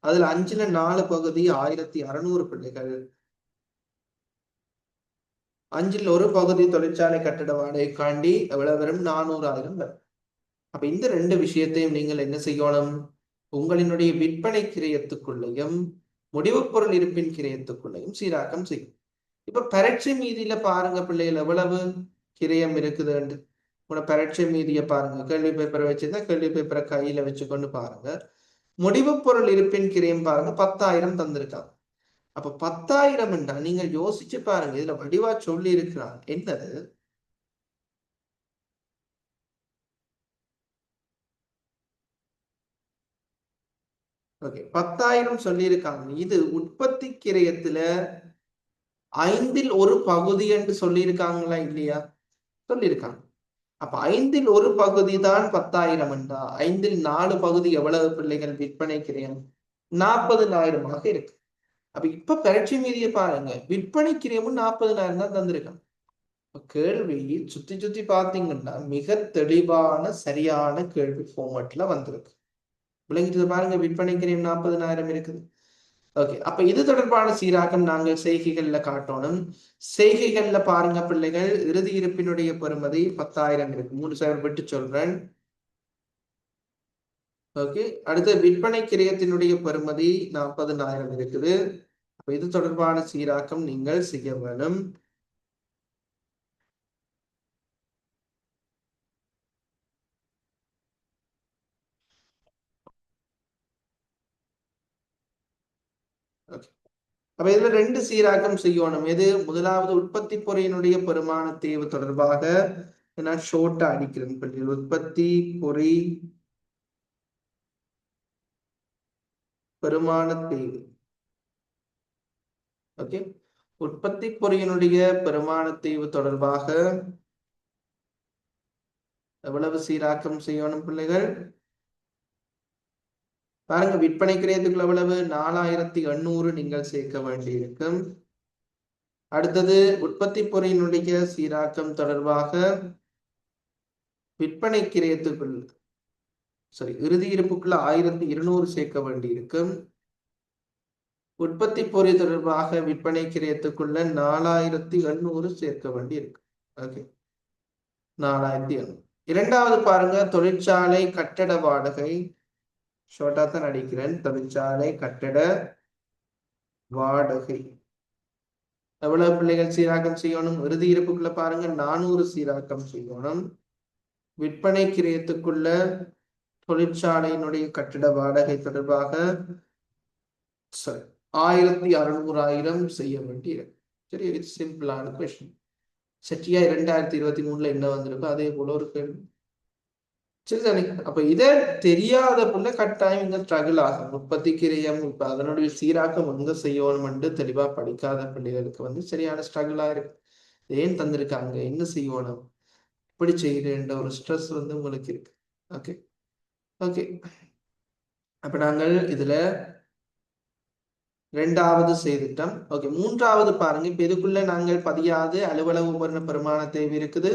அதுல 5ல் 4 பகுதி 1600 பிள்ளைகள், 5ல் ஒரு பகுதி தொழிற்சாலை கட்டட வாடகை காண்டி எவ்வளவு வரும், 400,000 வரும். அப்ப இந்த 2 விஷயத்தையும் நீங்கள் என்ன செய்யணும், உங்களினுடைய விற்பனை கிரயத்துக்குள்ளையும் முடிவு பொருள் இருப்பின் கிரயத்துக்குள்ளையும் சீராக்கம் செய்யும். இப்ப பரீட்சை மீதியில பாருங்க பிள்ளைகள் எவ்வளவு கிரயம் இருக்குதுன்னு. உங்களோட பரீட்சை மீதியை பாருங்க, கேள்வி பேப்பரை வச்சிருந்தா கேள்வி பேப்பரை கையில வச்சுக்கொண்டு பாருங்க. முடிவு பொருள் இருப்பின் கிரயம் பாருங்க 10,000 தந்திருக்காங்க. அப்ப 10,000 என்றா நீங்க யோசிச்சு பாருங்க, இதுல வடிவா சொல்லி இருக்கிறான் என்னது, ஓகே 10,000 சொல்லியிருக்காங்க. இது உற்பத்தி கிரயத்துல 5ல் ஒரு பகுதி என்று சொல்லியிருக்காங்களா இல்லையா? சொல்லியிருக்காங்க. அப்ப 5ல் ஒரு பகுதி தான் 10,000 என்றா 5ல் 4 பகுதி எவ்வளவு பிள்ளைகள் விற்பனை கிரயம் 40,000 இருக்கு. அப்ப இப்ப பரீட்சை மீதியை பாருங்க, விற்பனை கிரயமும் 40,000 தான் தந்திருக்காங்க. கேள்வி சுத்தி சுத்தி பாத்தீங்கன்னா மிக தெளிவான சரியான கேள்வி ஃபார்மட்ல வந்திருக்கு. விளங்கிட்டு பாருங்க, விற்பனை கிரயம் 40,000 இருக்குது. ஓகே, அப்ப இது தொடர்பான சீராக்கம் நாங்கள் செய்கைகள்ல காட்டணும். செய்கைகள்ல பாருங்க பிள்ளைகள், இறுதி இருப்பினுடைய பெறுமதி 10,000 இருக்கு, 3,000 விட்டு சொல்றேன். ஓகே, அடுத்து விற்பனை கிரயத்தினுடைய பெறுமதி 40,000 இருக்குது. அப்ப இது தொடர்பான சீராக்கம் நீங்கள் செய்ய வேணும். ஓகே, அப்ப இதுல 2 சீராக்கம் செய்யணும். எது முதலாவது, உற்பத்தி பொறியினுடைய பெருமான தேவை தொடர்பாக நான் ஷோர்ட்டா அடிக்கிறேன் பிள்ளைகள். உற்பத்தி பொறி பெருமான தேவை. ஓகே, உற்பத்தி பொறியினுடைய பெருமான தீவு தொடர்பாக எவ்வளவு சீராக்கம் செய்யணும் பிள்ளைகள்? பாருங்க, விற்பனை கிரயத்துக்குள்ள எவ்வளவு 4,800 நீங்கள் சேர்க்க வேண்டியிருக்கும். அடுத்தது உற்பத்தி பொறியினுடைய சீராக்கம் தொடர்பாக விற்பனை கிரயத்துக்குள் இறுதி இருப்புக்குள்ள 1,200 சேர்க்க வேண்டியிருக்கும். உற்பத்தி பொறி தொடர்பாக விற்பனை கிரயத்துக்குள்ள 4,800 சேர்க்க வேண்டியிருக்கு. ஓகே, 4,800. இரண்டாவது பாருங்க, தொழிற்சாலை கட்டட வாடகை. ஷோர்ட்டா தான் அடிக்கிறேன். தொழிற்சாலை கட்டட வாடகை எவ்வளவு பிள்ளைகள் சீராக்கம் செய்யணும்? இறுதி இருப்புக்குள்ள பாருங்க 400 சீராக்கம் செய்யணும். விற்பனை கிரயத்துக்குள்ள தொழிற்சாலையினுடைய கட்டிட வாடகை தொடர்பாக 1,600 செய்ய வேண்டியிருக்கு. சரி, இது சிம்பிளான கொஸ்டின். சட்டியா 2023 என்ன வந்திருக்கோ அதே போல ஒரு கேள்வி. சரிதானே? அப்ப இதை தெரியாத புள்ள கட்டாயம் இங்க ஸ்ட்ரகிள் ஆகும். உற்பத்தி கிரயம் இப்ப அதனுடைய சீராக்கம் எங்க செய்யணும் தெளிவா படிக்காத பிள்ளைகளுக்கு சரியான ஸ்ட்ரகிளா இருக்கு. ஏன் தந்திருக்காங்க, என்ன செய்யணும், இப்படி செய்யற ஒரு ஸ்ட்ரெஸ் உங்களுக்கு இருக்கு. ஓகே ஓகே, அப்ப நாங்கள் இதுல 2வது செய்துட்டோம். ஓகே, 3வது பாருங்க. இப்ப இதுக்குள்ள நாங்கள் பதியாது அலுவலக உபகரண பெருமான தேவை இருக்குது,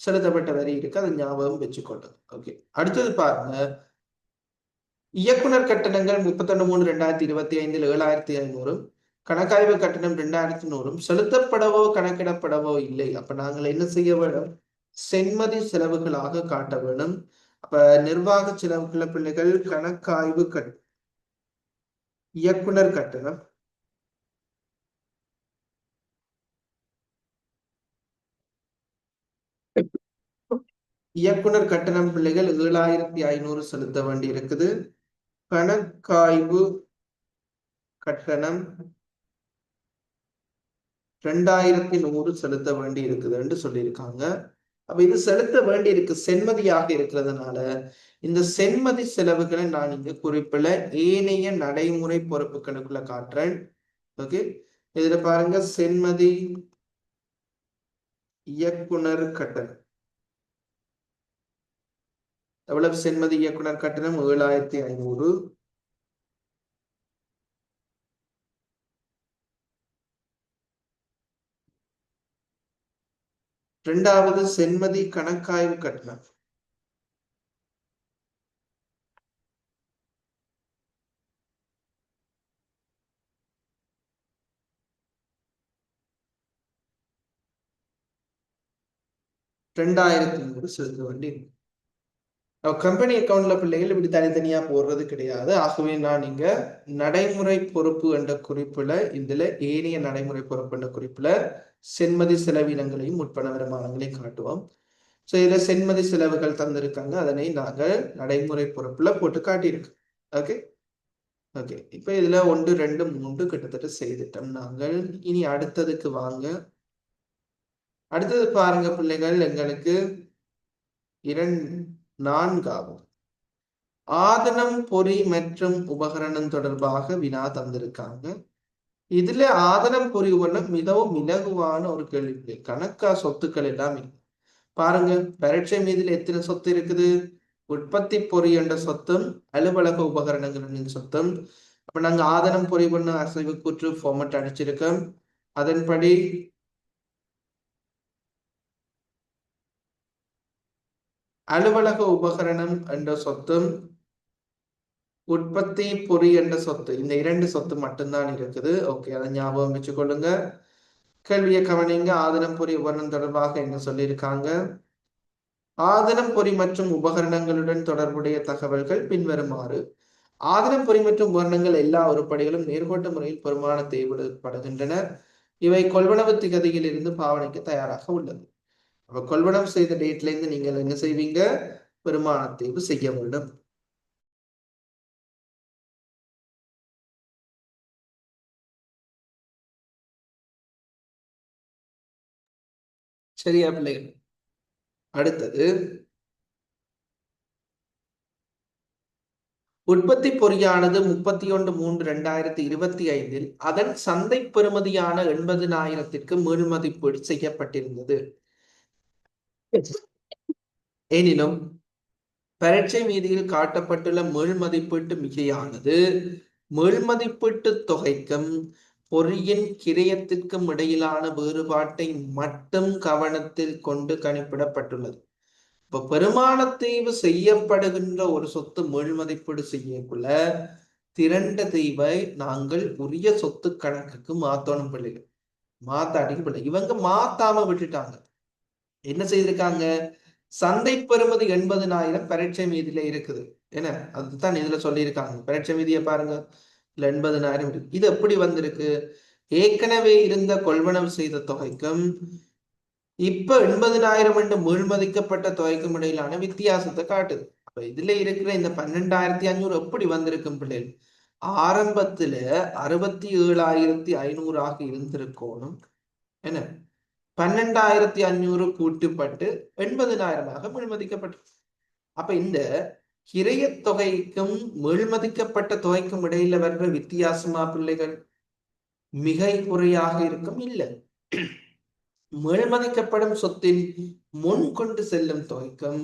செலுத்தப்பட்ட வரி இருக்கு, அதை ஞாபகம் வச்சுக்கொள்ளும். ஓகே, அடுத்தது பாருங்க, இயக்குனர் கட்டணங்கள் 31/3/2025 7,500, கணக்காய்வு கட்டணம் 2,100 செலுத்தப்படவோ கணக்கிடப்படவோ இல்லை. அப்ப நாங்கள் என்ன செய்ய வேண்டும்? சென்மதி செலவுகளாக காட்ட வேண்டும். அப்ப நிர்வாக செலவுகள பிள்ளைகள் கணக்காய்வு இயக்குனர் கட்டணம் இயக்குனர் கட்டணம் பிள்ளைகள் 7,500 செலுத்த வேண்டி இருக்குது. கணக்காய்வு கட்டணம் 2,100 செலுத்த வேண்டி இருக்குதுன்னு சொல்லியிருக்காங்க. அப்ப இது செலுத்த வேண்டி இருக்கு, சென்மதியாக இருக்கிறதுனால இந்த சென்மதி செலவுகளை நான் இங்க குறிப்பிட ஏனைய நடைமுறை பொறுப்பு கணக்குல காட்டுறேன். ஓகே, இதுல பாருங்க, சென்மதி இயக்குனர் கட்டணம் எவ்வளவு? சென்மதி இயக்குனர் கட்டணம் 7,500. இரண்டாவது சென்மதி கணக்காய்வு கட்டணம் 2,100 செலுத்த வேண்டி. கம்பெனி அக்கௌண்ட்ல பிள்ளைகள் இப்படி தனித்தனியா போடுறது கிடையாது. ஆகவே நான் இங்க நடைமுறை பொறுப்பு என்ற குறிப்புல இதுல ஏனைய நடைமுறை பொறுப்பு என்ற குறிப்புல சென்மதி செலவினங்களையும் உட்பட வருமானங்களையும் காட்டுவோம். ஸோ இதுல சென்மதி செலவுகள் தந்திருக்காங்க, அதனை நாங்கள் நடைமுறை பொறுப்புல போட்டு காட்டியிருக்கு. ஓகே ஓகே, இப்ப இதுல 1 2 3 கிட்டத்தட்ட செய்துட்டோம் நாங்கள். இனி அடுத்ததுக்கு வாங்க. அடுத்தது பாருங்க பிள்ளைகள், எங்களுக்கு 4வது ஆதனம் பொறி மற்றும் உபகரணம் தொடர்பாக வினா தந்திருக்காங்க. இதுல ஆதனம் பொறி உபகரணம் மிகவும் இலகுவான ஒரு கேள்வி. கணக்கா சொத்துக்கள் எல்லாம் பாருங்க, பரீட்சை மீதில் எத்தனை சொத்து இருக்குது? உற்பத்தி பொறி என்ற சொத்தும் அலுவலக உபகரணங்களின் சொத்தும். அப்ப நாங்க ஆதனம் பொறி பண்ண அசைவு கூற்று ஃபார்மட் அடிச்சிருக்கோம். அதன்படி அலுவலக உபகரணம் என்ற சொத்தும் உற்பத்தி பொறி என்ற சொத்து, இந்த இரண்டு சொத்து மட்டும்தான் இருக்குது. ஓகே, அதை ஞாபகம் வச்சுக்கொள்ளுங்க. கேள்வியை கவனிங்க. ஆதனம் பொறி உபகரணம் தொடர்பாக என்ன சொல்லியிருக்காங்க? ஆதனம் பொறி மற்றும் உபகரணங்களுடன் தொடர்புடைய தகவல்கள் பின்வருமாறு. ஆதனம் பொறி மற்றும் உபகரணங்கள் எல்லா உருப்படிகளும் நேர்கோட்டு முறையில் பெருமானத்தை விடப்படுகின்றன. இவை கொள்வனவு திகதியில் இருந்து பாவனைக்கு தயாராக உள்ளது. அப்ப கொள்வனவு செய்த டேட்ல இருந்து நீங்கள் என்ன செய்வீங்க? பெருமானத்தேர்வு செய்ய வேண்டும். சரியா பிள்ளைகள்? அடுத்தது, உற்பத்தி பொறியானது 31/3/2025 அதன் சந்தை பெறுமதியான 80,000க்கு மேல்மதிப்பீடு செய்யப்பட்டிருந்தது. எனினும் பரீட்சை மீதியில் காட்டப்பட்டுள்ள மேல்மதிப்பீட்டு மிகையானது மேல்மதிப்பீட்டு தொகைக்கும் பொறியின் கிரயத்திற்கும் இடையிலான வேறுபாட்டை மட்டும் கவனத்தில் கொண்டு கணிப்பிடப்பட்டுள்ளது. இப்ப பெருமானத்தீவு செய்யப்படுகின்ற ஒரு சொத்து மேல்மதிப்பீடு செய்யக்குள்ள திரண்ட தீவை நாங்கள் உரிய சொத்து கணக்குக்கு மாத்தணும் பிள்ளைகள். மாத்தாடிக்கு பிள்ளை இவங்க மாத்தாம விட்டுட்டாங்க. என்ன செய்திருக்காங்க? சந்தை பெறுமதி 80,000 பரீட்சை மீதியில இருக்குது. என்ன அதுதான் இதுல சொல்லியிருக்காங்க. பரீட்சை மீதியை பாருங்க, 80,000 இருக்கு. இது எப்படி வந்திருக்கு? ஏற்கனவே இருந்த கொள்வனவு செய்த தொகைக்கும் இப்ப 80,000 என்று மேல்மதிக்கப்பட்ட தொகைக்கும் இடையிலான வித்தியாசத்தை காட்டுது. அப்ப இதுல இருக்கிற இந்த 12,500 எப்படி வந்திருக்கும் பிள்ளைகள்? ஆரம்பத்துல 67,500 இருந்திருக்கணும். என்ன 12,500 கூட்டுப்பட்டு 80,000 மேல்மதிக்கப்பட்டு. அப்ப இந்த கிரைய தொகைக்கும் மேல்மதிக்கப்பட்ட தொகைக்கும் இடையில வர்ற வித்தியாசமா பிள்ளைகள்? மிகை குறையாக இருக்கும். இல்லை, மேல்மதிக்கப்படும் சொத்தின் முன் கொண்டு செல்லும் தொகைக்கும்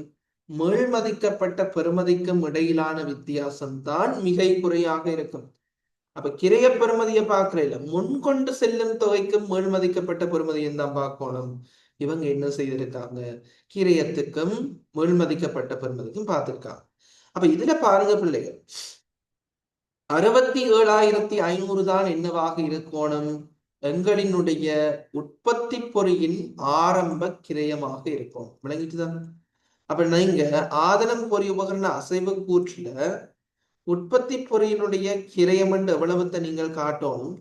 மேல்மதிக்கப்பட்ட பெறுமதிக்கும் இடையிலான வித்தியாசம்தான் மிகை குறையாக இருக்கும். அப்ப கிரைய பெறுமதியை பார்க்கல, முன் கொண்டு செல்லும் தொகைக்கும் மேல்மதிக்கப்பட்ட பெறுமதியும் தான் பார்க்கணும். இவங்க என்ன செய்திருக்காங்க? கிரயத்துக்கும் மேல்மதிக்கப்பட்ட பெறுமதிக்கும் பார்த்திருக்காங்க. அப்ப இதுல பாருங்க பிள்ளைகள், 67,500 தான் என்னவாக இருக்கணும்? எங்களினுடைய உற்பத்தி பொறியின் ஆரம்ப கிரயமாக இருக்கும். விளங்கிட்டுதான்? அப்ப நீங்க ஆதனம் பொறி உபகரண அசைவு கூற்றுல உற்பத்தி பொறியினுடைய கிரயம் என்று எவ்வளவுத்தை நீங்கள் காட்டணும்?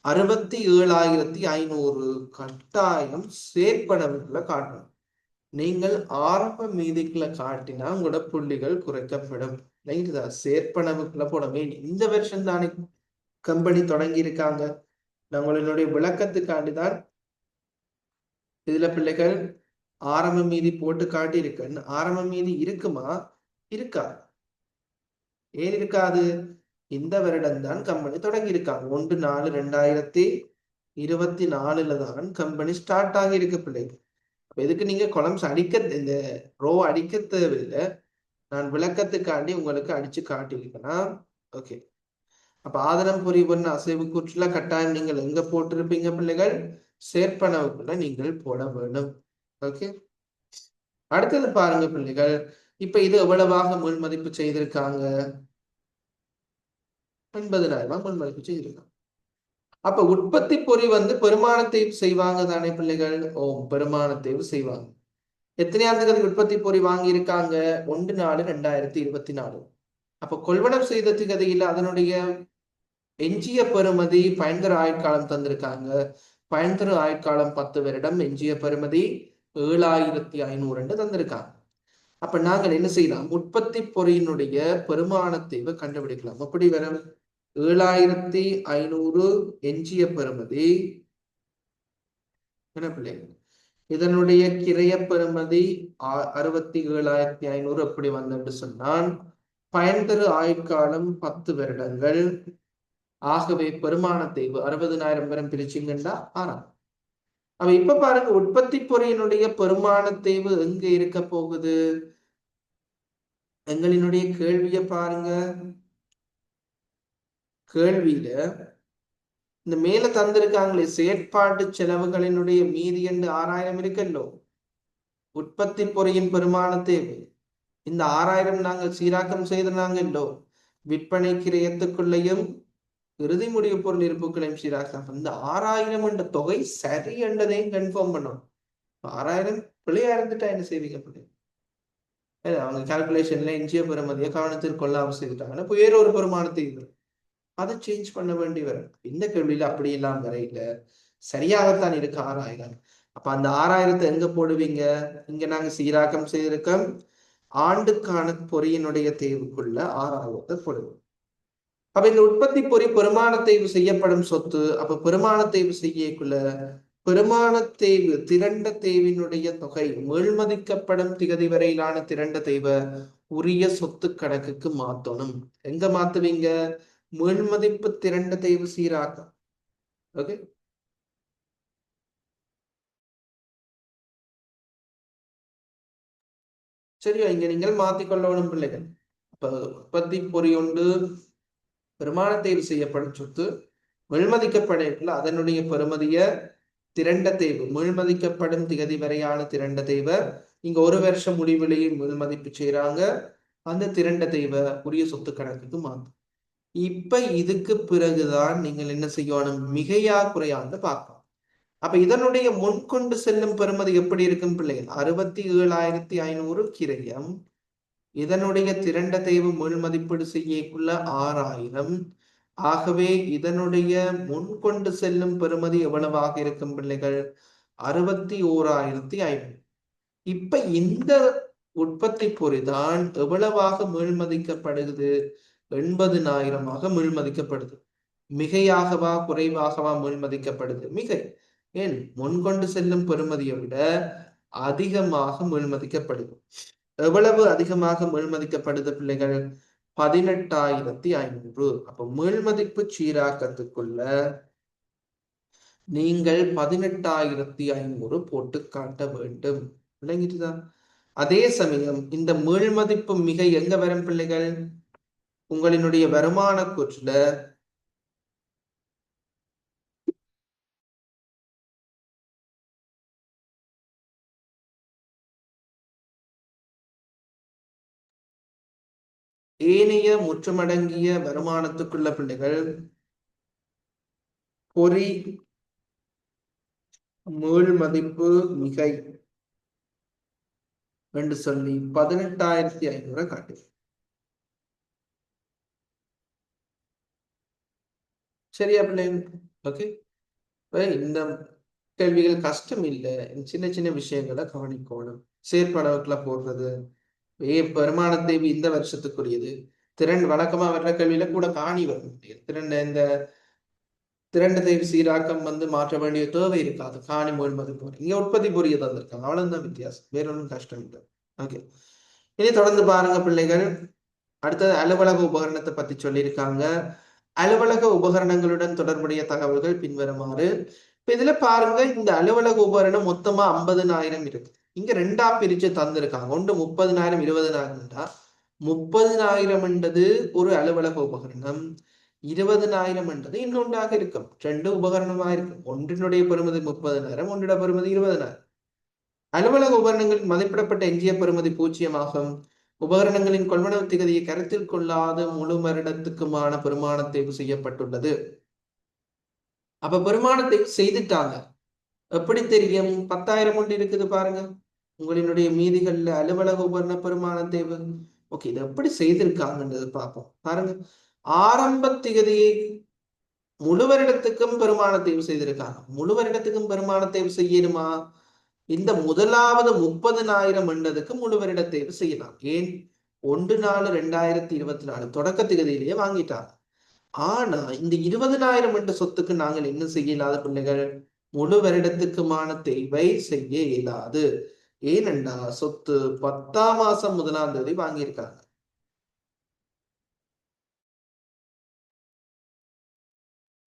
67,500 கட்டாயம் சேர்ப்பனவுகளை காட்டணும். நீங்கள் ஆரம்ப மீதிக்குள்ள காட்டினா உங்களோட புள்ளிகள் குறைக்கப்படும். சேர்ப்பனவுக்குள்ள போடவே இந்த வருஷம் தானே கம்பெனி தொடங்கி இருக்காங்க. நம்மளுடைய விளக்கத்துக்காண்டிதான் இதுல பிள்ளைகள் ஆரம்ப மீதி போட்டு காட்டி இருக்குன்னு. ஆரம்ப மீதி இருக்குமா? இருக்கா? ஏன் இருக்காது? இந்த வருடம் தான் கம்பெனி தொடங்கி இருக்காங்க. 1/4/2024 தான் கம்பெனி ஸ்டார்ட் ஆகி இருக்கு பிள்ளைகள். அப்ப எதுக்கு நீங்க கொலம்ஸ் அடிக்க, இந்த ரோ அடிக்க தேவையில்லை. நான் விளக்கத்துக்காண்டி உங்களுக்கு அடிச்சு காட்டியிருக்கேன்னா ஓகே. அப்ப ஆதனம் பொறி பண்ண அசைவு கூற்றுல கட்டாயம் நீங்கள் எங்க போட்டிருப்பீங்க பிள்ளைகள்? சேர்ப்பனவுக்குள்ள நீங்கள் போட வேண்டும். ஓகே, அடுத்தது பாருங்க பிள்ளைகள், இப்ப இது எவ்வளவாக முன்மதிப்பு செய்திருக்காங்க? 80,000 முன்மதிப்பு செய்திருக்காங்க. அப்ப உற்பத்தி பொறி பெருமானத்தை செய்வாங்க தானே பிள்ளைகள்? பெருமானத்தேர்வு செய்வாங்க. எத்தனையாவது தேதி உற்பத்தி பொறி வாங்கி இருக்காங்க? 1/4/2024. அப்ப கொள்வனம் செய்த திகதியில் அதனுடைய எஞ்சிய பெறுமதி பயன்தர ஆயுட்காலம் தந்திருக்காங்க. பயன்தர ஆயுட்காலம் 10 வருடம், எஞ்சிய பெறுமதி 7,500 என்று தந்திருக்காங்க. அப்ப நாங்கள் என்ன செய்யலாம்? உற்பத்தி பொறியினுடைய பெருமானத்தேவை கண்டுபிடிக்கலாம். எப்படி வரும்? 7,500 எஞ்சிய பெறுமதி என்ன பிள்ளைகள்? இதனுடைய கிரைய பெறுமதி 67,500 எப்படி வந்து சொன்னால் பயன்தரு ஆயுட்காலம் 10 வருடங்கள். ஆகவே பெருமானத்தேவு 60,000 பேரும் பிரிச்சிங்கன்னா 6. அப்ப இப்ப பாருங்க, உற்பத்தி பொறியினுடைய பெருமான தேய்வு எங்க இருக்க போகுது? எங்களினுடைய கேள்வியை பாருங்க. கேள்வியில இந்த மேல தந்திருக்காங்களே, செயற்பாட்டு செலவுகளினுடைய மீதி என்று 6000 இருக்கல்லோ, உற்பத்தி பொறியின் பெருமான தேவை. இந்த 6000 நாங்கள் சீராக்கம் செய்தாங்கல்லோ, விற்பனை கிரயத்துக்குள்ளேயும் இறுதி முடிவு பொருள் இருப்புகளையும் சீராக்கம். இந்த 6000 என்ற தொகை சரி என்றதையும் கன்ஃபார்ம் பண்ணணும். 6000 பிள்ளையா இருந்துட்டா என்ன செய்வீங்க? பிள்ளை அவங்க கால்குலேஷன்ல எஞ்சிய பெறுமதியை கவனத்தில் கொள்ளாமல் செய்துட்டாங்கன்னா வேற ஒரு பெருமானத்தை அதை சேஞ்ச் பண்ண வேண்டி வரும். இந்த கேள்வியில அப்படி எல்லாம் வரையில சரியாகத்தான் இருக்கு 6000. அப்ப அந்த 6000 எங்க போடுவீங்க? இங்க நாங்க சீராக்கம் செய்திருக்கோம். ஆண்டுக்கான பொறியினுடைய தேர்வுக்குள்ள 6000 போடுவோம். அப்ப இந்த உற்பத்தி பொறி பெருமான தேர்வு செய்யப்படும் சொத்து. அப்ப பெருமான தேர்வு செய்யக்குள்ள பெருமான தேய்வு திரண்ட தேய்வினுடைய தொகை மேல்மதிக்கப்படும் திகதி வரையிலான திரண்ட தேய்வை உரிய சொத்து கணக்குக்கு மாத்தணும். எங்க மாத்துவீங்க? மேல்மதிப்பு திரண்ட தேய்வு சீராக்கம். ஓகே, சரியா? இங்க நீங்கள் மாத்திக்கொள்ளணும் பிள்ளைகள். இப்ப உற்பத்தி பொறி ஒன்று பெருமான தேர்வு செய்யப்படும் சொத்து மேல்மதிக்கப்படல அதனுடைய பெறுமதிய திரண்ட தேய்வு மேல்மதிக்கப்படும் திகதி வரையான திரண்ட தேய்வை இங்க ஒரு வருஷம் முடிவிலேயே மேல்மதிப்பு செய்யறாங்க. அந்த திரண்ட தேய்வை உரிய சொத்து கணக்குக்கு மாத்தும். இப்ப இதுக்கு பிறகுதான் நீங்கள் என்ன செய்யணும்? மிகையா குறையான்னு பார்க்கணும். அப்ப இதனுடைய முன்கொண்டு செல்லும் பெறுமதி எப்படி இருக்கும் பிள்ளைகள்? 67,500 கிரயம். இதனுடைய திரண்ட தேய்வு மேல் மதிப்பீடு செய்யக்குள்ள 6000. ஆகவே இதனுடைய முன்கொண்டு செல்லும் பெறுமதி எவ்வளவாக இருக்கும் பிள்ளைகள்? 61,500. இப்ப இந்த உற்பத்தி பொறிதான் எவ்வளவாக மேல்மதிக்கப்படுகிறது? 80,000 மேல்மதிக்கப்படுது. மிகையாகவா குறைவாகவா மேல்மதிக்கப்படுது? மிகை. ஏன்? முன்கொண்டு செல்லும் பெறுமதியை விட அதிகமாக மேல்மதிக்கப்படுது. எவ்வளவு அதிகமாக மேல்மதிக்கப்படுது பிள்ளைகள்? 18,500. அப்ப மேல்மதிப்பு சீராக்கத்துக்குள்ள நீங்கள் 18,500 போட்டு காட்ட வேண்டும். விளங்கிட்டுதான்? அதே சமயம் இந்த மேல்மதிப்பு மிகை எங்க வரும் பிள்ளைகள்? உங்களினுடைய வருமான கூற்றுல ஏனைய முற்றமடங்கிய வருமானத்துக்குள்ள பிள்ளைகள் பொறி மேல் மதிப்பு மிகை என்று சொல்லி 18,500 காட்டு. சரியா பிள்ளைங்க? ஓகே, இந்த கேள்விகள் கஷ்டம் இல்லை. சின்ன சின்ன விஷயங்களை கவனிக்கணும். செயற்படவுக்குள்ள போடுறது பெருமானத்தை இந்த வருஷத்துக்குரியது. திறன் வழக்கமா வர்ற கேள்வியில கூட காணி வரும். திறன் இந்த திரண்ட தேய்வு சீராக்கம் மாற்ற வேண்டிய தேவை இருக்காது. காணி மூழ்மதி போற இங்க உற்பத்தி புரிய தந்திருக்காங்க. அவ்வளவுதான் வித்தியாசம், வேற ஒன்றும் கஷ்டம் இல்லை. ஓகே, இனி தொடர்ந்து பாருங்க பிள்ளைகள். அடுத்தது அலுவலக உபகரணத்தை பத்தி சொல்லியிருக்காங்க. அலுவலக உபகரணங்களுடன் தொடர்புடைய தகவல்கள் பின்வருமாறு. இப்ப இதுல பாருங்க, இந்த அலுவலக உபகரணம் மொத்தமா 50,000 இருக்கு. இங்க ரெண்டா பிரிச்சு தந்திருக்காங்க. ஒன்று 30,000 20,000. 30,000 என்றது ஒரு அலுவலக உபகரணம், 20,000 என்றது இன்னொன்றாக இருக்கும். ரெண்டு உபகரணமா இருக்கும். ஒன்றினுடைய பெறுமதி 30,000, ஒன்றிட பெறுமதி 20,000. அலுவலக உபகரணங்களின் மதிப்பிடப்பட்ட எஞ்சிய பெறுமதி 0 ஆகும். உபகரணங்களின் கொள்வனவு திகதியை கருத்தில் கொள்ளாத முழு வருடத்துக்குமான பெருமான தேர்வு செய்யப்பட்டுள்ளது. அப்ப பெருமானத்தை செய்துட்டாங்க. எப்படி தெரியும்? 10,000 ஒன்று இருக்குது பாருங்க உங்களினுடைய மீதிகள்ல அலுவலக உபகரண பெருமான தேர்வு. ஓகே, இதை எப்படி செய்திருக்காங்கன்றது பார்ப்போம். பாருங்க, ஆரம்ப திகதியை முழு வருடத்துக்கும் பெருமான தேர்வு செய்திருக்காங்க. முழு வருடத்துக்கும் பெருமான தேர்வு செய்யணுமா? இந்த முதலாவது 30,000 என்றதுக்கு முழு வருட தேர்வு செய்யலாம். ஏன்? 1/4/2024 தொடக்க திகதியிலேயே வாங்கிட்டாங்க. ஆனா இந்த 20,000 என்ற சொத்துக்கு நாங்கள் என்ன செய்ய இயலாத பிள்ளைகள்? முழு வருடத்துக்குமான தேவை செய்ய இயலாது. ஏனென்றா சொத்து 10ஆம் மாசம் 1ஆம் தேதி வாங்கியிருக்காங்க.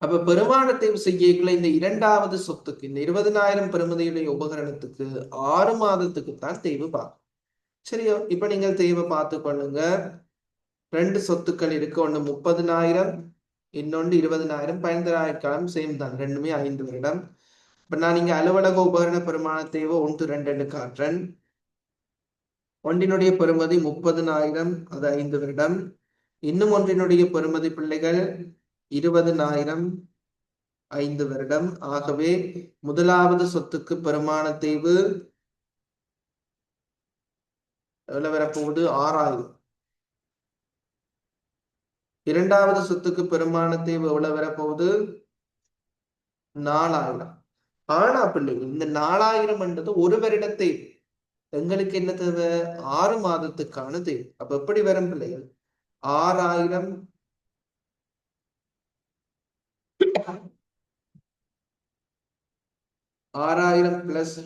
அப்ப பெருமானத்தேய்வு செய்யக்குள்ள இந்த இரண்டாவது சொத்துக்கு இந்த 20,000 பெறுமதியுடைய உபகரணத்துக்கு 6 மாதத்துக்கு தான் தேய்வு பார்க்கும். சரியோ? இப்ப நீங்கள் தேய்வை பார்த்து கொள்ளுங்க. 2 சொத்துக்கள் இருக்கு. ஒண்ணு 30,000, இன்னொன்று 20,000. பயன்தராய்க்காலம் சேம் தான், ரெண்டுமே 5 வருடம். இப்ப நான் இங்க அலுவலக உபகரண பெருமான தேவை 1, 2 காட்டுறேன். ஒன்றினுடைய பெறுமதி 30,000, அது 5 வருடம். இன்னும் ஒன்றினுடைய பெறுமதி பிள்ளைகள் 20,000, 5 வருடம். ஆகவே முதலாவது சொத்துக்கு பெருமான தேய்வு எவ்வளவு வரப்போகுது? 6,000. இரண்டாவது சொத்துக்கு பெருமான தேய்வு எவ்வளவு வரப்போகுது? 4,000. ஆனா பிள்ளைகள் இந்த 4,000 என்றது ஒரு வருடத்தை, எங்களுக்கு என்ன தேவை? 6 மாதத்துக்கான தேவை. அப்ப எப்படி வரும் பிள்ளைகள்? 6,000 +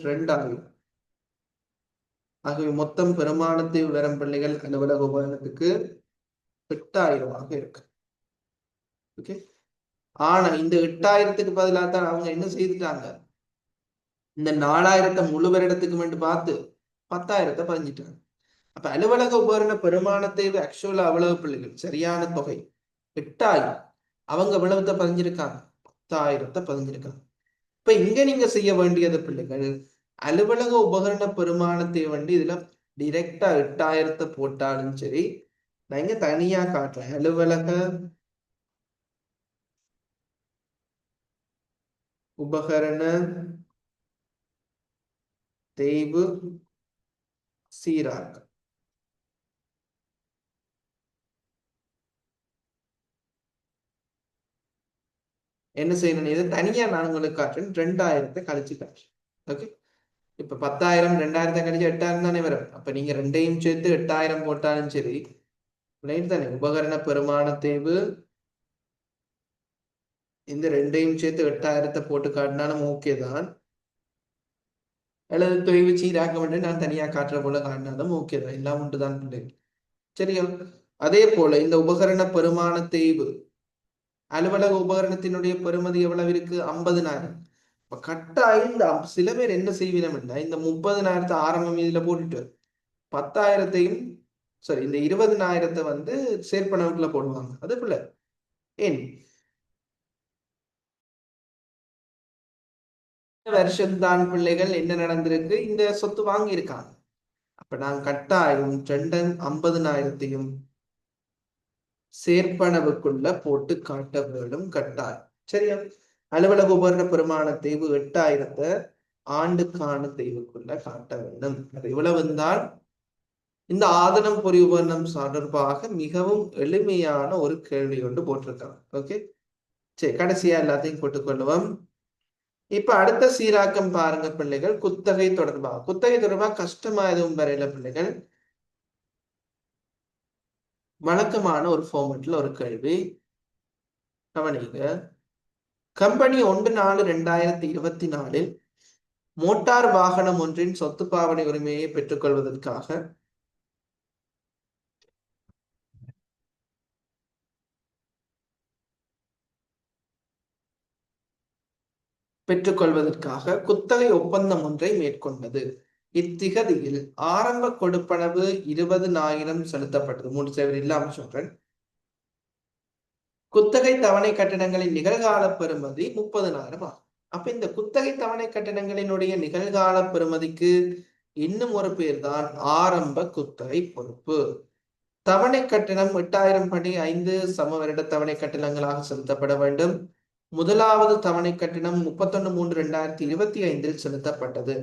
2,000. ஆகவே மொத்தம் பெருமானத்தை வரும் பிள்ளைகள் அலுவலக உபகரணத்துக்கு 8,000 இருக்கு. ஓகே. ஆனா இந்த 8,000க்கு பதிலாக தான் அவங்க என்ன செய்துட்டாங்க? இந்த 4,000 முழு வருடத்துக்கு மட்டும் பார்த்து 10,000 பதிஞ்சிட்டாங்க. அப்ப அலுவலக உபகரண பெருமானத்தை ஆக்சுவலா அவ்வளவு பிள்ளைகள் சரியான தொகை 8,000. அவங்க எவ்வளவுத்த பதிஞ்சிருக்காங்க? 10,000 பதிஞ்சிருக்காங்க. இப்ப இங்க நீங்க செய்ய வேண்டியது பிள்ளைகள், அலுவலக உபகரண பெருமானத்தை இதுல டிரெக்டா 8,000 போட்டாலும் சரி, நான் இங்க தனியா காட்டுறேன். அலுவலக உபகரண தேய்வு சீராக்கம். என்ன செய்யணும்? இதை தனியா நான் உங்களுக்கு காட்டுறேன். 2,000 கழிச்சு காட்டுறேன். ஓகே. இப்ப 10,000 2,000 கழிச்சு 8,000 தானே வரும். அப்ப நீங்க ரெண்டையும் சேர்த்து 8,000 போட்டாலும் சரி, தானே உபகரண பெருமான தேய்வு இந்த ரெண்டையும் சேர்த்து 8,000 போட்டு காட்டினாலும் ஓகே தான். அல்லது தொய்வு சீராக்க வேண்டும் நான் தனியா காட்டுற போல காட்டினாலும் ஓகே தான். எல்லாம் உண்டு தான் பிள்ளைகள். சரியா? அதே போல இந்த உபகரண பெருமான தேய்வு அலுவலக உபகரணத்தினுடைய பெறுமதி எவ்வளவு இருக்கு? 50,000. இப்ப கட்டாயம் இந்த சில பேர் என்ன செய்வினம் இல்லை, இந்த 30,000 ஆரம்பம் இதுல போட்டுட்டு 10,000 சரி இந்த 20,000 சேர்ப்பனவுக்குள்ள போடுவாங்க. அது போல ஏன் வருஷம்தான் பிள்ளைகள் என்ன நடந்திருக்கு? இந்த சொத்து வாங்கி இருக்காங்க. அப்ப நான் கட்டாயம் 50,000 சேர்ப்பனவுக்குள்ள போட்டு காட்ட வேண்டும் கட்டாயம். சரியா? அலுவலக உபகரண பெருமான தேய்வு 8,000 ஆண்டுக்கான தேய்வுக்குள்ள காட்ட வேண்டும். அது இவ்வளவு இருந்தால் இந்த ஆதனம் பொறி உபகரணம் தொடர்பாக மிகவும் எளிமையான ஒரு கேள்வி ஒன்று போட்டிருக்காங்க. ஓகே. சரி, கடைசியா எல்லாத்தையும் போட்டுக்கொள்ளுவோம். இப்ப அடுத்த சீராக்கம் பாருங்க பிள்ளைகள், குத்தகை தொடர்பாக. குத்தகை தொடர்பாக கஷ்டமா எதுவும் வரையில பிள்ளைகள், வழக்கமான ஒரு ஃபார்மேட்ல ஒரு கேள்வி கவனிங்க. கம்பெனி 1/4/2024 மோட்டார் வாகனம் ஒன்றின் சொத்து பாவனை உரிமையை பெற்றுக்கொள்வதற்காக குத்தகை ஒப்பந்தம் ஒன்றை மேற்கொண்டது. இத்திகதியில் ஆரம்ப கொடுப்பனவு 20,000 செலுத்தப்பட்டது. 3 சேவர் இல்லாம சொல்றேன். குத்தகை தவணை கட்டணங்களின் நிகழ்கால பெறுமதி 30,000 ஆகும். அப்ப இந்த குத்தகை தவணை கட்டணங்களினுடைய நிகழ்கால பெறுமதிக்கு இன்னும் ஒரு பேர் தான் ஆரம்ப குத்தகை பொறுப்பு. தவணை கட்டணம் 8,000 படி 5 சம வருட தவணை கட்டணங்களாக செலுத்தப்பட வேண்டும். முதலாவது தவணை கட்டணம் 31/3/2025 செலுத்தப்பட்டது.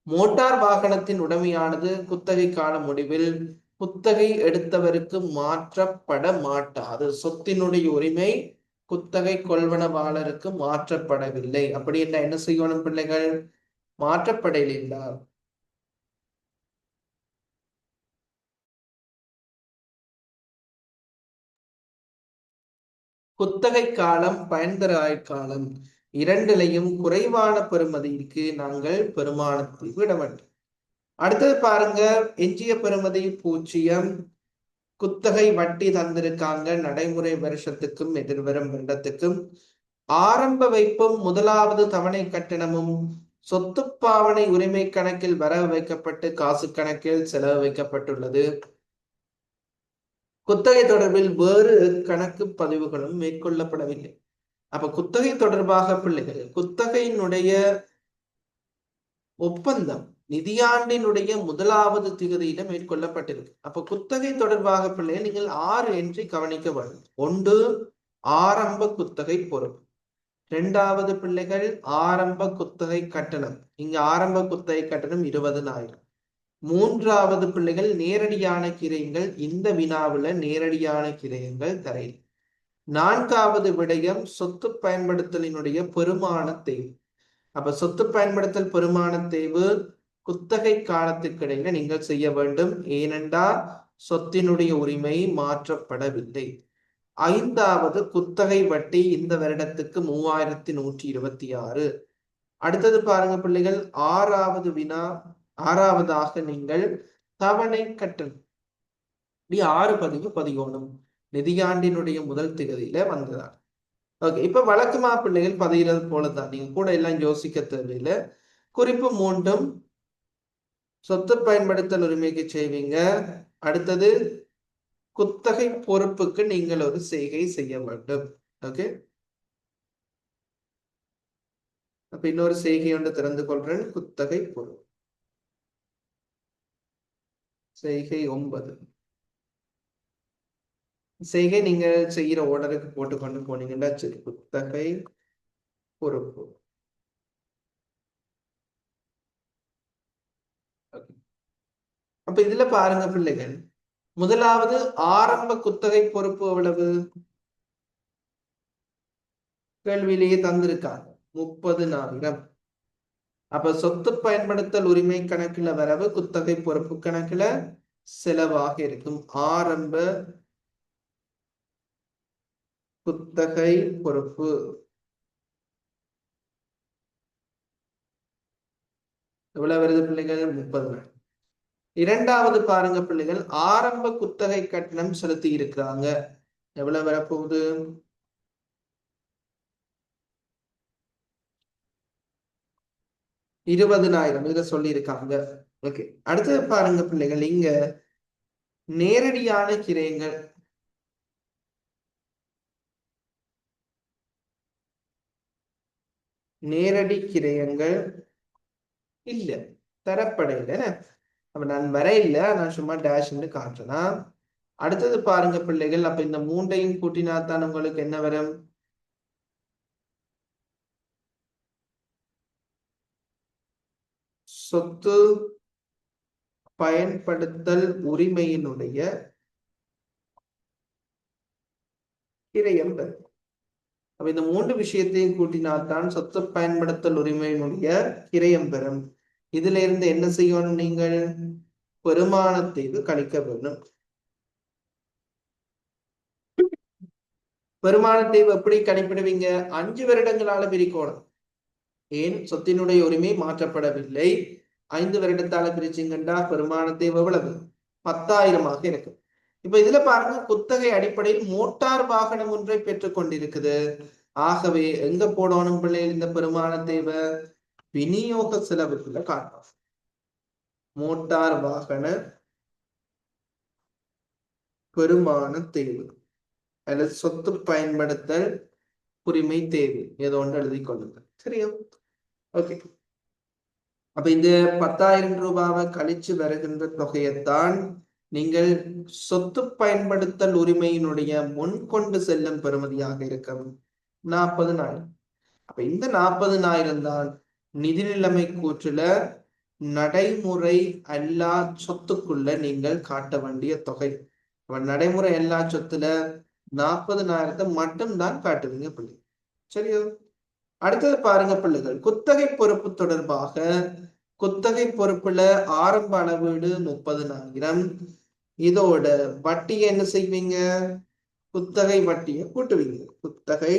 மோட்டார் வாகனத்தின் உடைமையானது குத்தகை கால முடிவில் குத்தகை எடுத்தவருக்கு மாற்றப்பட மாட்டாது. சொத்தினுடைய உரிமை குத்தகை கொள்வனவாளருக்கு மாற்றப்படவில்லை. அப்படி என்ன செய்யணும் பிள்ளைகள்? மாற்றப்படவில்லை. குத்தகை காலம் பயன்தர ஆயுட்காலம் இரண்டிலையும் குறைவான பெறுமதிக்கு நாங்கள் பெருமானத்தை விட வேண்டும். அடுத்தது பாருங்க, எஞ்சிய பெறுமதி 0. குத்தகை வட்டி தந்திருக்காங்க நடைமுறை வருஷத்துக்கும் எதிர்வரும் வருடத்துக்கும் ஆரம்ப வைப்பும் முதலாவது தவணை கட்டணமும் சொத்து பாவனை உரிமை கணக்கில் வரவு வைக்கப்பட்டு காசு கணக்கில் செலவு வைக்கப்பட்டுள்ளது. குத்தகை தொடர்பில் வேறு கணக்கு பதிவுகளும் மேற்கொள்ளப்படவில்லை. அப்ப குத்தகை தொடர்பாக பிள்ளைகள் குத்தகையினுடைய ஒப்பந்தம் நிதியாண்டினுடைய முதலாவது திகதியில மேற்கொள்ளப்பட்டிருக்கு. அப்ப குத்தகை தொடர்பாக பிள்ளைகள் நீங்கள் 6 என்ட்ரி கவனிக்க வேண்டும். 1 ஆரம்ப குத்தகை பொறுப்பு. 2வது பிள்ளைகள் ஆரம்ப குத்தகை கட்டணம். இங்க ஆரம்ப குத்தகை கட்டணம் 20,000. 3வது பிள்ளைகள் நேரடியான கிரயங்கள். இந்த வினாவுல நேரடியான கிரயங்கள் தரையில். 4வது விடயம் சொத்து பயன்படுத்தலினுடைய பெருமான தேவை. அப்ப சொத்து பயன்படுத்தல் பெருமான தேவை குத்தகை காலத்துக்கு இடையில நீங்கள் செய்ய வேண்டும். ஏனென்றால் சொத்தினுடைய உரிமை மாற்றப்படவில்லை. 5வது குத்தகை வட்டி இந்த வருடத்துக்கு 3126. அடுத்தது பாருங்க பிள்ளைகள் 6வது வினா. 6வதாக நீங்கள் தவணை கட்டணம் 6 பதிவு பதிகோணம் நிதியாண்டினுடைய முதல் திகதியில வந்ததான். ஓகே, இப்ப வழக்கமா பிள்ளைகள் பதிகிறது போலதான். நீங்க கூட எல்லாம் யோசிக்க தேவையில்லை. குறிப்பு 3ம் சொத்து பயன்படுத்தல் உரிமைக்கு செய்வீங்க. அடுத்தது குத்தகை பொறுப்புக்கு நீங்கள் ஒரு செய்கை செய்ய வேண்டும். ஓகே, அப்ப இன்னொரு செய்கை ஒன்று திறந்து கொள்றேன். குத்தகை பொறுப்பு செய்கை 9. செய்கை நீங்க செய்யற ஓர்டருக்கு போட்டுக்கொண்டு போனீங்கன்னா சரி. குத்தகை பொறுப்பு. அப்ப இதுல பாருங்க பிள்ளைகள், முதலாவது ஆரம்ப குத்தகை பொறுப்பு எவ்வளவு கேள்வியிலேயே தந்திருக்காங்க, 30,000. அப்ப சொத்து பயன்படுத்தல் உரிமை கணக்குல வரவு குத்தகை பொறுப்பு கணக்குல செலவாக இருக்கும். ஆரம்ப குத்தகை பொறுப்பு எவ்வளவு வருது பிள்ளைகள்? 30,000. 2வது பாருங்க பிள்ளைகள், ஆரம்ப குத்தகை கட்டணம் செலுத்தி இருக்கிறாங்க. எவ்வளவு வரப்போகுது? 20,000 இத சொல்லி இருக்காங்க. ஓகே, அடுத்தது பாருங்க பிள்ளைகள், இங்க நேரடியான கிரயங்கள். நேரடி கிரயங்கள் இல்ல, தரப்படையில. அப்ப நான் வரையில, நான் சும்மா டேஷ்ன்னு காட்டுறேன்னா. அடுத்தது பாருங்க பிள்ளைகள், அப்ப இந்த 3ஐயும் கூட்டினாத்தான் உங்களுக்கு என்ன வரும்? சொத்து பயன்படுத்தல் உரிமையினுடைய கிரயம் வரும். அப்ப இந்த 3 விஷயத்தையும் கூட்டினால்தான் சொத்து பயன்படுத்தல் உரிமையினுடைய கிரயம் பெறும். இதுல இருந்து என்ன செய்யணும்? நீங்கள் பெருமானத்தீவு கணிக்க வேண்டும். பெருமானத்தீவு எப்படி கணிப்பிடுவீங்க? 5 வருடங்களால பிரிக்கணும். ஏன்? சொத்தினுடைய உரிமை மாற்றப்படவில்லை. 5 வருடத்தால பிரிச்சிங்கண்டா பெருமானத்தீவு எவ்வளவு? 10,000 இருக்கு. இப்ப இதுல பாருங்க, குத்தகை அடிப்படையில் மோட்டார் வாகனம் ஒன்றை பெற்றுக் கொண்டிருக்குது. ஆகவே எங்க போடணும் பிள்ளைகள் இந்த பெருமானத்தீவை? விநியோக செலவுக்குள்ள காட்டணும். மோட்டார் வாகன பெருமான தேவை அல்லது சொத்து பயன்படுத்தல் உரிமை தேவை ஏதோ ஒன்று எழுதி கொள்ளுங்க. சரியா? ஓகே, அப்ப இந்த 10,000 ரூபாவை கழிச்சு வருகின்ற தொகையைத்தான் நீங்கள் சொத்து பயன்படுத்தல் உரிமையினுடைய முன்கொண்டு செல்லும் பெறுமதியாக இருக்கும் 40,000. அப்ப இந்த 40,000 தான் நிதி நிலைமை கூற்றுல நடைமுறை அல்லா சொத்துக்குள்ள நீங்கள் காட்ட வேண்டிய தொகை. நடைமுறை எல்லா சொத்துல 40,000 மட்டும்தான் காட்டுவீங்க பிள்ளை. சரியோ? அடுத்தது பாருங்க பிள்ளைகள், குத்தகை பொறுப்பு தொடர்பாக. குத்தகை பொறுப்புல ஆரம்ப அளவீடு 30,000. இதோட வட்டியை என்ன செய்வீங்க? குத்தகை வட்டியை கூட்டுவீங்க. குத்தகை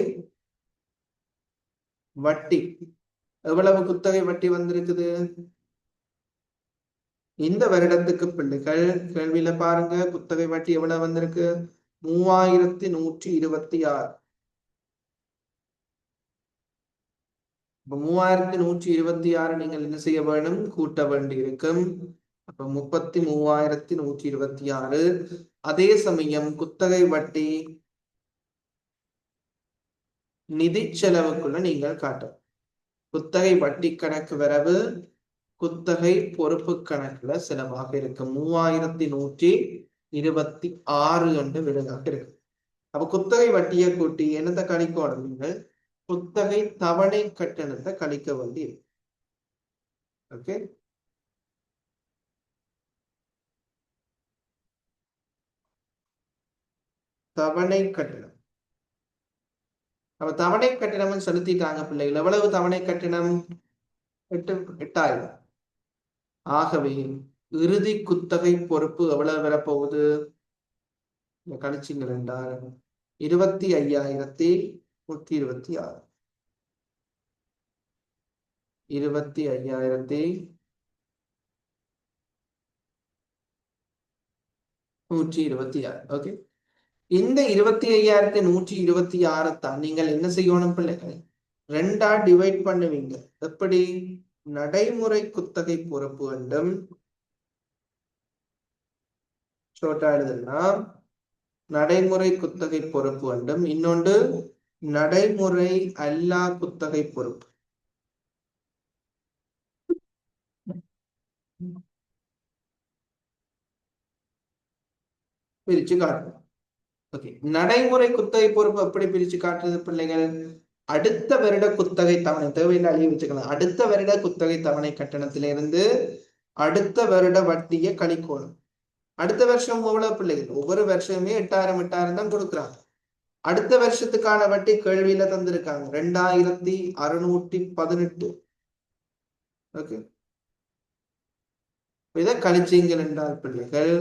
வட்டி எவ்வளவு குத்தகை வட்டி வந்திருக்குது இந்த வருடத்துக்கு பிள்ளைகள்? கேள்வியில பாருங்க, குத்தகை வட்டி எவ்வளவு வந்திருக்கு? 3,126. இப்ப 3126 நீங்கள் என்ன செய்ய வேணும்? கூட்ட வேண்டி இருக்கும். அப்ப 33,126. அதே சமயம் குத்தகை வட்டி நிதி செலவுக்குள்ள நீங்கள் காட்டும். குத்தகை வட்டி கணக்கு வரவு குத்தகை பொறுப்பு கணக்குல செலவாக இருக்கு. 3126 என்று விலகாக இருக்கு. அப்ப குத்தகை வட்டியை கூட்டி என்னத்தை கணிக்கணும்? நீங்கள் குத்தகை தவணை கட்டணத்தை கழிக்க வேண்டி இருக்கு. ஓகே, தவணை கட்டணம். அப்ப தவணை கட்டணம் செலுத்திட்டாங்க பிள்ளைகள். எவ்வளவு தவணை கட்டணம்? 8,000. ஆகவே இறுதி குத்தகை பொறுப்பு எவ்வளவு வரப்போகுது? கழிச்சிங்கள் என்றால் 25,126. 25,126. ஓகே, இந்த 25,126 தான் நீங்கள் என்ன செய்யணும் பிள்ளைகள்? 2ஆ டிவைட் பண்ணுவீங்க. எப்படி? நடைமுறை குத்தகை பொறுப்பு வேண்டும். ஷோர்ட்டா எழுதலாம். நடைமுறை குத்தகை பொறுப்பு வேண்டும். இன்னொன்று நடைமுறை அல்லா குத்தகை பொறுப்பு. பிரிச்சு காட்டுவோம். ஓகே, நடைமுறை குத்தகை பொறுப்பு எப்படி பிரிச்சு காட்டுறது பிள்ளைகள்? அடுத்த வருட குத்தகை தவணை தேவையில்லை, அழிய வச்சுக்கலாம். அடுத்த வருட குத்தகை தவணை கட்டணத்திலிருந்து அடுத்த வருட வட்டியை கழிக்கணும். அடுத்த வருஷம் எவ்வளவு பிள்ளைகள்? ஒவ்வொரு வருஷமே 8,000 தான் கொடுக்குறாங்க. அடுத்த வருஷத்துக்கான வட்டி கேள்வியில தந்திருக்காங்க 2,618. ஓகே, இதை கழிச்சீங்கள் என்றால் பிள்ளைகள்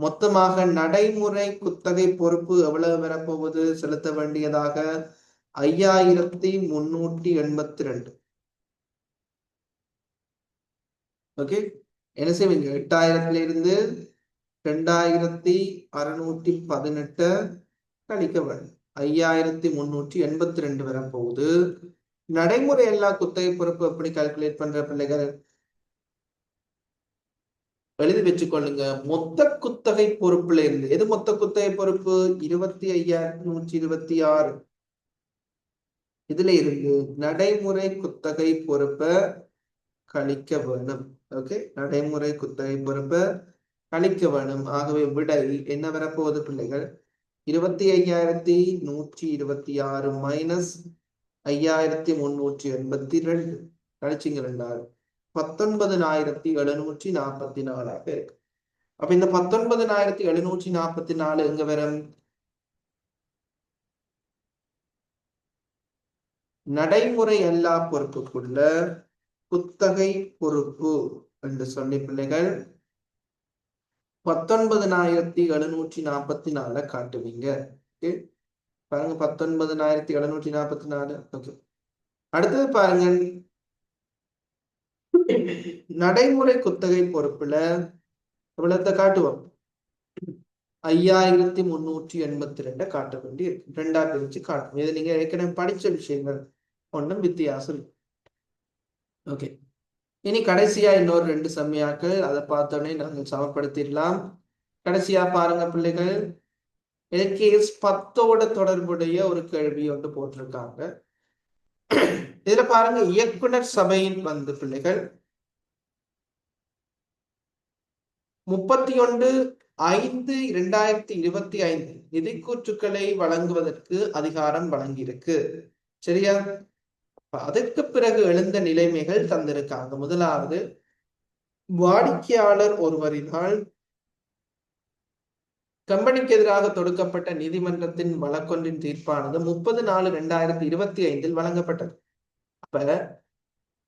மொத்தமாக நடைமுறை குத்தகை பொறுப்பு எவ்வளவு வரப்போவது? செலுத்த வேண்டியதாக 5,382. ஓகே, என்ன செய்வீங்க? 8,000 2,618 கழிக்க வேண்டும். 5,382 வரப்போகுது. நடைமுறை எல்லா குத்தகை பொறுப்பு எப்படி கால்குலேட் பண்ற பிள்ளைகள்? எழுதி வச்சுக்கொள்ளுங்க. மொத்த குத்தகை பொறுப்புல இருந்து எது மொத்த குத்தகை பொறுப்பு? 25,126. இதுல இருந்து நடைமுறை குத்தகை பொறுப்பை கழிக்க வேணும். ஓகே, நடைமுறை குத்தகை பொறுப்பை கழிக்க வேணும். ஆகவே விடை என்ன வரப்போகுது பிள்ளைகள்? 25,126 மைனஸ் 5,382 கழிச்சிங்க ரெண்டாயிரம் 19,744 இருக்கு. அப்ப இந்த 19,744 எங்க வரும்? நடைமுறை எல்லா பொறுப்புக்குள்ள குத்தகை பொறுப்பு என்று சொல்லி பிள்ளைகள் 19,744 காட்டுவீங்க. பாருங்க, 19,744. ஓகே, அடுத்தது பாருங்க, நடைமுறை குத்தகை பொறுப்புல எவ்வளத்தை காட்டுவோம்? 5,382 காட்ட வேண்டி இருக்கு. 2ஆ பிரிச்சு காட்டும். இது நீங்க ஏற்கனவே படிச்ச விஷயங்கள், ஒன்றும் வித்தியாசம். ஓகே, இனி கடைசியா இன்னொரு 2 செம்மையாக்கள், அதை பார்த்தோன்னே நாங்கள் சமப்படுத்திடலாம். கடைசியா பாருங்க பிள்ளைகள், கேஸ் 10ஓட தொடர்புடைய ஒரு கேள்வி ஒன்று போட்டிருக்காங்க. இதுல பாருங்க, இயக்குனர் சபையின் பிள்ளைகள் 31/5/2025 நிதிக்கூற்றுக்களை வழங்குவதற்கு அதிகாரம் வழங்கியிருக்கு. சரியா? அதற்கு பிறகு எழுந்த நிலைமைகள் தந்திருக்காங்க. முதலாவது, வாடிக்கையாளர் ஒருவரினால் கம்பெனிக்கு எதிராக தொடுக்கப்பட்ட நீதிமன்றத்தின் வழக்கொன்றின் தீர்ப்பானது 30/4/2025 வழங்கப்பட்டது. அப்ப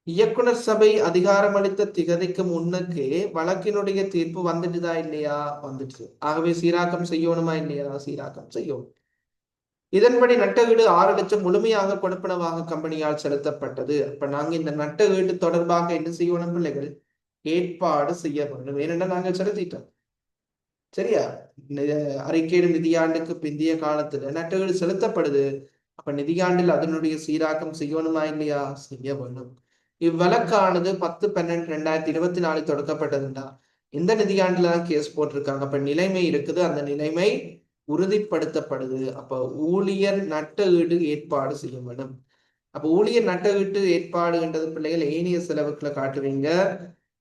இயக்குனர் சபை அதிகாரம் அளித்த திகதிக்கு முன்னுக்கு வழக்கினுடைய தீர்ப்பு வந்துட்டுதா இல்லையா? வந்துட்டு. ஆகவே சீராக்கம் செய்யணுமா இல்லையா? சீராக்கம் செய்யணும். இதன்படி நட்டகீடு 6 லட்சம் முழுமையாக கொடுப்பனவாக கம்பெனியால் செலுத்தப்பட்டது. அப்ப நாங்க இந்த நட்டகீடு தொடர்பாக என்ன செய்யணும் பிள்ளைகள்? ஏற்பாடு செய்ய வேண்டும். ஏனென்றா நாங்கள் செலுத்திட்டோம். சரியா? அறிக்கையிடும் நிதியாண்டுக்கு பிந்தைய காலத்துல நட்டகீடு செலுத்தப்படுது. அப்ப நிதியாண்டில் அதனுடைய சீராக்கம் செய்யணுமா இல்லையா? செய்ய வேணும். இவ்வழக்கானது 10/12/2024 தொடக்கப்பட்டதுண்டா இந்த நிதியாண்டுல தான் கேஸ் போட்டிருக்காங்க. அப்ப நிலைமை இருக்குது, அந்த நிலைமை உறுதிப்படுத்தப்படுது. அப்ப ஊழியர் நட்ட ஈடு ஏற்பாடு செய்ய வேண்டும். அப்ப ஊழியர் நட்ட ஈட்டு ஏற்பாடுன்றது பிள்ளைகள் ஏனைய செலவுகளை காட்டுவீங்க.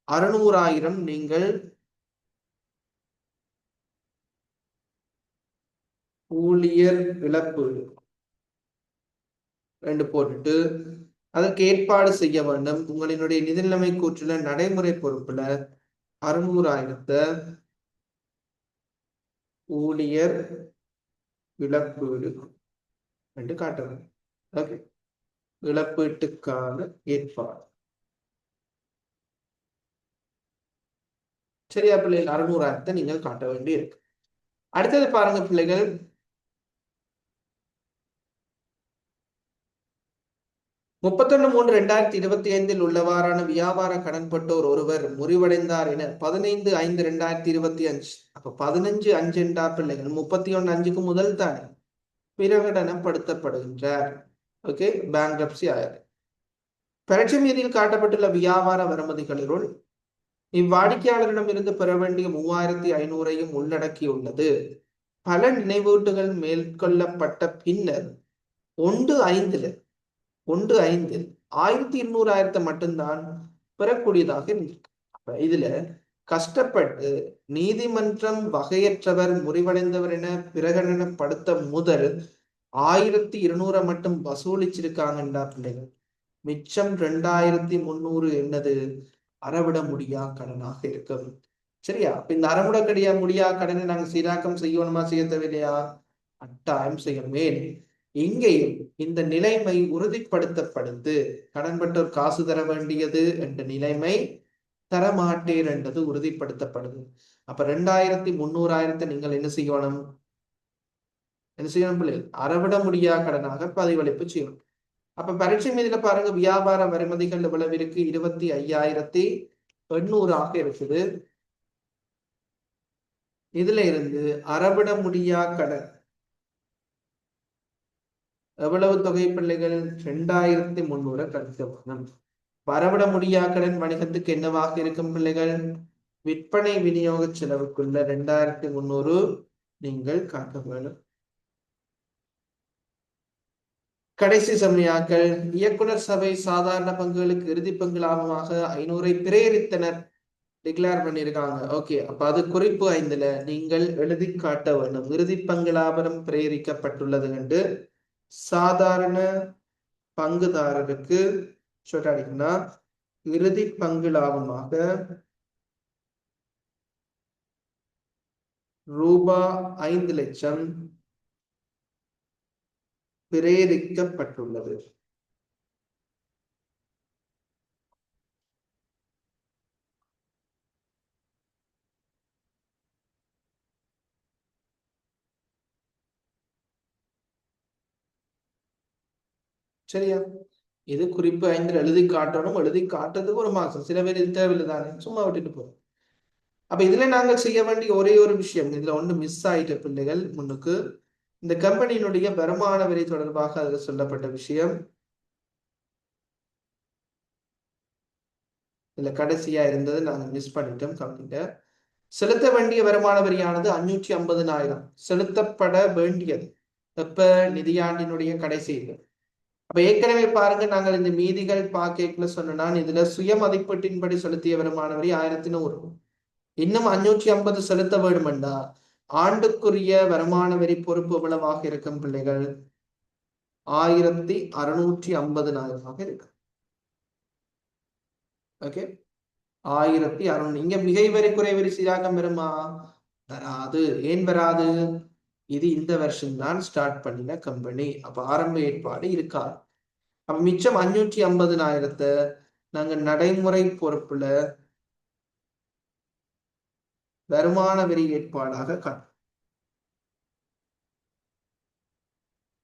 600,000 நீங்கள் ஊழியர் இழப்பு ரெண்டு போட்டுட்டு அதற்கு ஏற்பாடு செய்ய வேண்டும். உங்களினுடைய நிதிநிலைமை கூற்றுல நடைமுறை பொறுப்புல 600,000 ஊழியர் இழப்பீடு என்று காட்டுறேன். ஓகே, இழப்பீட்டுக்கான ஏற்பாடு. சரியா பிள்ளைகள்? 600,000 நீங்கள் காட்ட வேண்டி இருக்கு. அடுத்தது பாருங்க பிள்ளைகள், 31/3/2025 உள்ளவாறான வியாபார கடன்பட்டோர் ஒருவர் முறிவடைந்தார் என 15/5/2025. அப்ப 15/5 என்றா பிள்ளைகள் 31/5க்கு முதல் தானே பிரகடனப்படுத்தப்படுகின்றார். ஓகே, பேங்க்ரப்சி ஆயிரு. பரீட்சை மீதியில் காட்டப்பட்டுள்ள வியாபார வருமதிகளுள் இவ்வாடிக்கையாளரிடம் இருந்து பெற வேண்டிய 3,500ஐயும் உள்ளடக்கியுள்ளது. பல நினைவூட்டுகள் மேற்கொள்ளப்பட்ட பின்னர் 1/5 1/5 மட்டும்தான் பெறக்கூடியதாக இருந்திருக்கு. அப்ப இதுல கஷ்டப்பட்டு நீதிமன்றம் வகையற்றவர் முறிவடைந்தவர் என பிரகடனப்படுத்த முதல் 1,200 மட்டும் வசூலிச்சிருக்காங்கண்டா பிள்ளைகள். மிச்சம் 2,300 என்னது அறவிட முடியா கடனாக இருக்கும். சரியா? அப்ப இந்த அறவிட முடியா கடனை நாங்க சீராக்கம் செய்யணுமா செய்ய தேவையில்லையா? கட்டாயம் செய்யணுமே. இங்கேயும் இந்த நிலைமை உறுதிப்படுத்தப்படுது. கடன்பட்டோர் காசு தர வேண்டியது என்ற நிலைமை தரமாட்டேர் என்றது உறுதிப்படுத்தப்படுது. அப்ப 2,300,000 நீங்கள் என்ன செய்யணும்? பிள்ளைகள் அறவிட முடியா கடனாக பதிவளிப்பு செய்யணும். அப்ப பரீட்சை மீதுல பாருங்க, வியாபார வருமதிகள் எவ்வளவு இருக்கு? 25,800 இருக்குது. இதுல இருந்து அறவிட முடியா கடன் எவ்வளவு தொகை பிள்ளைகள்? 2,300 கழிக்கணும். வரவிட முடியா கடன் வணிகத்துக்கு என்னவாக இருக்கும் பிள்ளைகள்? விற்பனை விநியோக செலவுக்குள்ள 2,300 நீங்கள் காட்ட வேண்டும். கடைசி சமயாக்கள் இயக்குனர் சபை சாதாரண பங்குகளுக்கு இறுதி பங்கு லாபமாக 500 பிரேரித்தனர் டிக்ளேர் பண்ணியிருக்காங்க. ஓகே, அப்ப அது குறிப்பு 5ல நீங்கள் எழுதி காட்ட வேண்டும். இறுதி பங்கு லாபம் பிரேரிக்கப்பட்டுள்ளது என்று சாதாரண பங்குதாரருக்கு சொல்லினா இறுதி பங்கு லாபமாக ரூபாய் 5 லட்சம் பிரேரிக்கப்பட்டுள்ளது. சரியா? இது குறிப்பு 5 எழுதி காட்டணும். எழுதி காட்டுறதுக்கு ஒரு மாசம். சில பேர் இது தேவையில்லை தானே, சும்மா விட்டுட்டு போறோம். அப்ப இதுல நாங்கள் செய்ய வேண்டிய ஒரே ஒரு விஷயம், இதுல ஒன்று மிஸ் ஆயிட்ட பிள்ளைகள் முன்னுக்கு, இந்த கம்பெனியினுடைய வருமான வரி தொடர்பாக அதுல சொல்லப்பட்ட விஷயம் இதுல கடைசியா இருந்தது நாங்க மிஸ் பண்ணிட்டோம். கம்பெனிட்ட செலுத்த வேண்டிய வருமான வரியானது 550,000 செலுத்தப்பட வேண்டியது எப்ப? நிதியாண்டினுடைய கடைசி இது. அப்ப ஏற்கனவே பாருங்க, நாங்கள் இந்த மீதிகள் பாக்கேட்ல சொன்னா இதுல சுய மதிப்பீட்டின்படி செலுத்திய வருமான வரி 1,100. இன்னும் 550 செலுத்த வேண்டுமெண்டா ஆண்டுக்குரிய வருமான வரி பொறுப்பு எவ்வளவாக இருக்கும் பிள்ளைகள்? 1,650,000 இருக்கு. ஓகே, 1,600. இங்க மிகை வரி குறை வரி சீராக்கம் வருமா? வராது. ஏன் வராது? இது இந்த வருஷம் தான் ஸ்டார்ட் பண்ணின கம்பெனி. அப்ப ஆரம்ப ஏற்பாடு இருக்காது. அப்ப மிச்சம் 550,000 நாங்க நடைமுறை பொறுப்புல வருமான வரி ஏற்பாடாக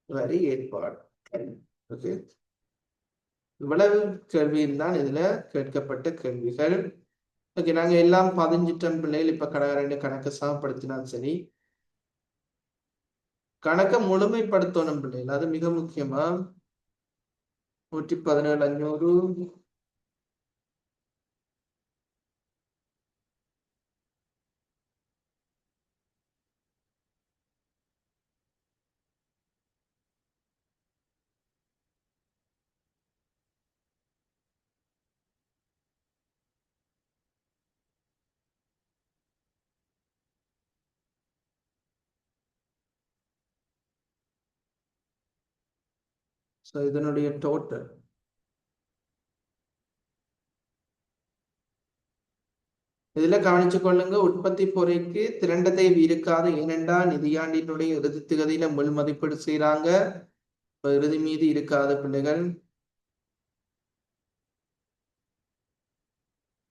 வரி ஏற்பாடு. ஓகே, இவ்வளவு கேள்வியில் தான் இதுல கேட்கப்பட்ட கேள்விகள். ஓகே, நாங்க எல்லாம் 15 டன் பிள்ளைகள் இப்ப கடை 2 கணக்கு சமப்படுத்தினால் சரி. கணக்கை முழுமைப்படுத்தணும் பிள்ளைகள், அது மிக முக்கியமா. 117,500. இதனுடைய டோட்டல் இதுல கவனிச்சு கொள்ளுங்க. உற்பத்தி பொறைக்கு திரண்ட தேவை இருக்காது, ஏனென்றா நிதியாண்டினுடைய இறுதி திகதியில முள் மதிப்பீடு செய்யறாங்க. இறுதி மீது இருக்காது பிள்ளைகள்.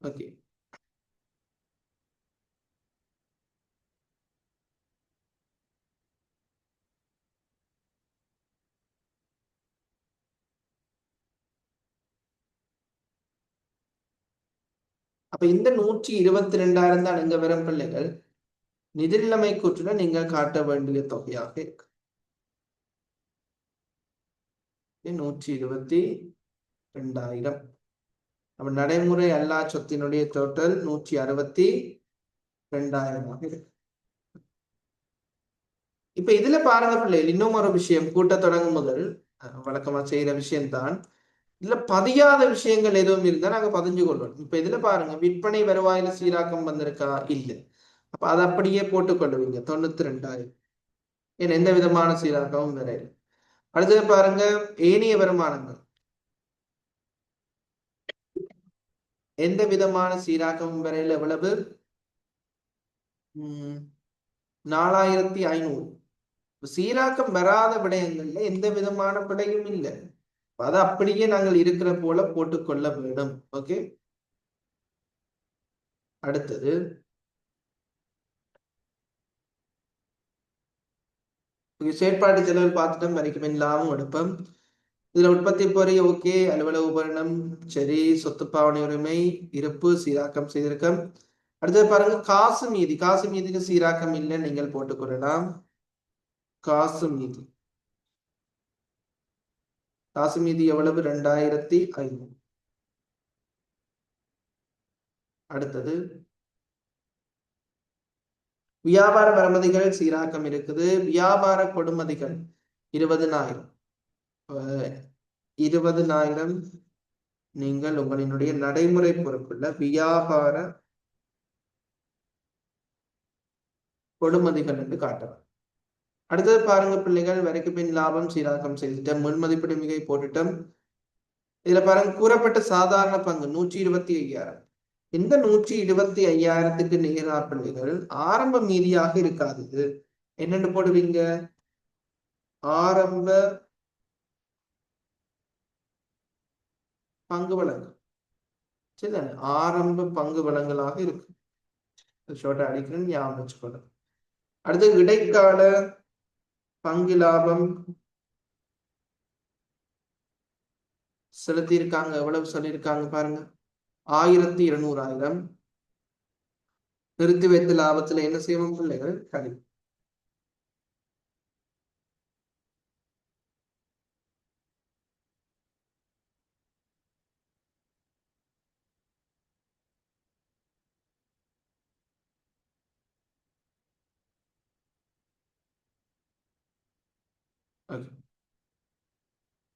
ஓகே, அப்ப இந்த 122,000 தான் இங்க வரும் பிள்ளைகள். நிதி நிலைமை கூற்றுல நீங்கள் காட்ட வேண்டிய தொகையாக இருக்கு. 122,000. அப்ப நடைமுறை அல்லா சொத்தினுடைய டோட்டல் 162,000 இருக்கு. இப்ப இதுல பாருங்க பிள்ளைகள், இன்னும் ஒரு விஷயம், கூட்ட தொடங்கும் முதல் வழக்கமா செய்யற விஷயம்தான். இதுல பதியாத விஷயங்கள் எதுவும் இருந்தா நாங்க பதிஞ்சு கொள்வோம். இப்ப இதுல பாருங்க, விற்பனை வருவாயில சீராக்கம் வந்திருக்கா? இல்ல. அப்ப அதை அப்படியே போட்டுக்கொள்ளுவீங்க 92,000. ஏன்னா எந்த விதமான சீராக்கமும் வரையில. அடுத்தது பாருங்க, ஏனைய வருமானங்கள் எந்த விதமான சீராக்கமும் வரையில எவ்வளவு? 4,500. சீராக்கம் வராத விடயங்கள்ல எந்த விதமான விடையும் இல்லை. அதை அப்படியே நாங்கள் இருக்கிற போல போட்டுக்கொள்ள வேண்டும். ஓகே, அடுத்தது செயற்பாட்டு செலவு பார்த்துட்டோம். வரைக்கும் லாபம் எடுப்போம். இதுல உற்பத்தி பொறி ஓகே, அலுவலக உபகரணம் சரி, சொத்து பாவனை உரிமை இருப்பு சீராக்கம் செய்திருக்கோம். அடுத்தது பாருங்க, காசு மீதி. காசு மீதிக்கு சீராக்கம் இல்லை, நீங்கள் போட்டுக்கொள்ளலாம். காசு மீதி, காசு மீதி எவ்வளவு? 2,500. அடுத்தது வியாபார வருமதிகள் சீராக்கம் இருக்குது. வியாபார கொடுமதிகள் 20,000. 20,000 நீங்கள் உங்களினுடைய நடைமுறை பொறுப்புள்ள வியாபார கொடுமதிகள் என்று காட்டலாம். அடுத்தது பாருங்க பிள்ளைகள், வரைக்கு பின் லாபம் சீராக்கம் செய்துட்டோம். முன்மதிப்பீடு மிகை போட்டுட்டோம். இதுல பாருங்க, கூறப்பட்ட சாதாரண பங்கு 125,000. இந்த 125,000க்கு நேரா பிள்ளைகள் ஆரம்ப மீதியாக இருக்காது. இது என்னென்னு போடுவீங்க? ஆரம்ப பங்கு வழங்கல். சரிதானே? ஆரம்ப பங்கு வழங்கலாக இருக்கு. ஷோர்ட்டா அடிக்கணும்னு ஞாபகம் வச்சுக்கணும். அடுத்து இடைக்கால பங்கு லாபம் செலுத்தி இருக்காங்க. எவ்வளவு சொல்லியிருக்காங்க பாருங்க, 1,200,000. நிறுத்தி வைத்த லாபத்துல என்ன செய்வோம் பிள்ளைகள்? கழி.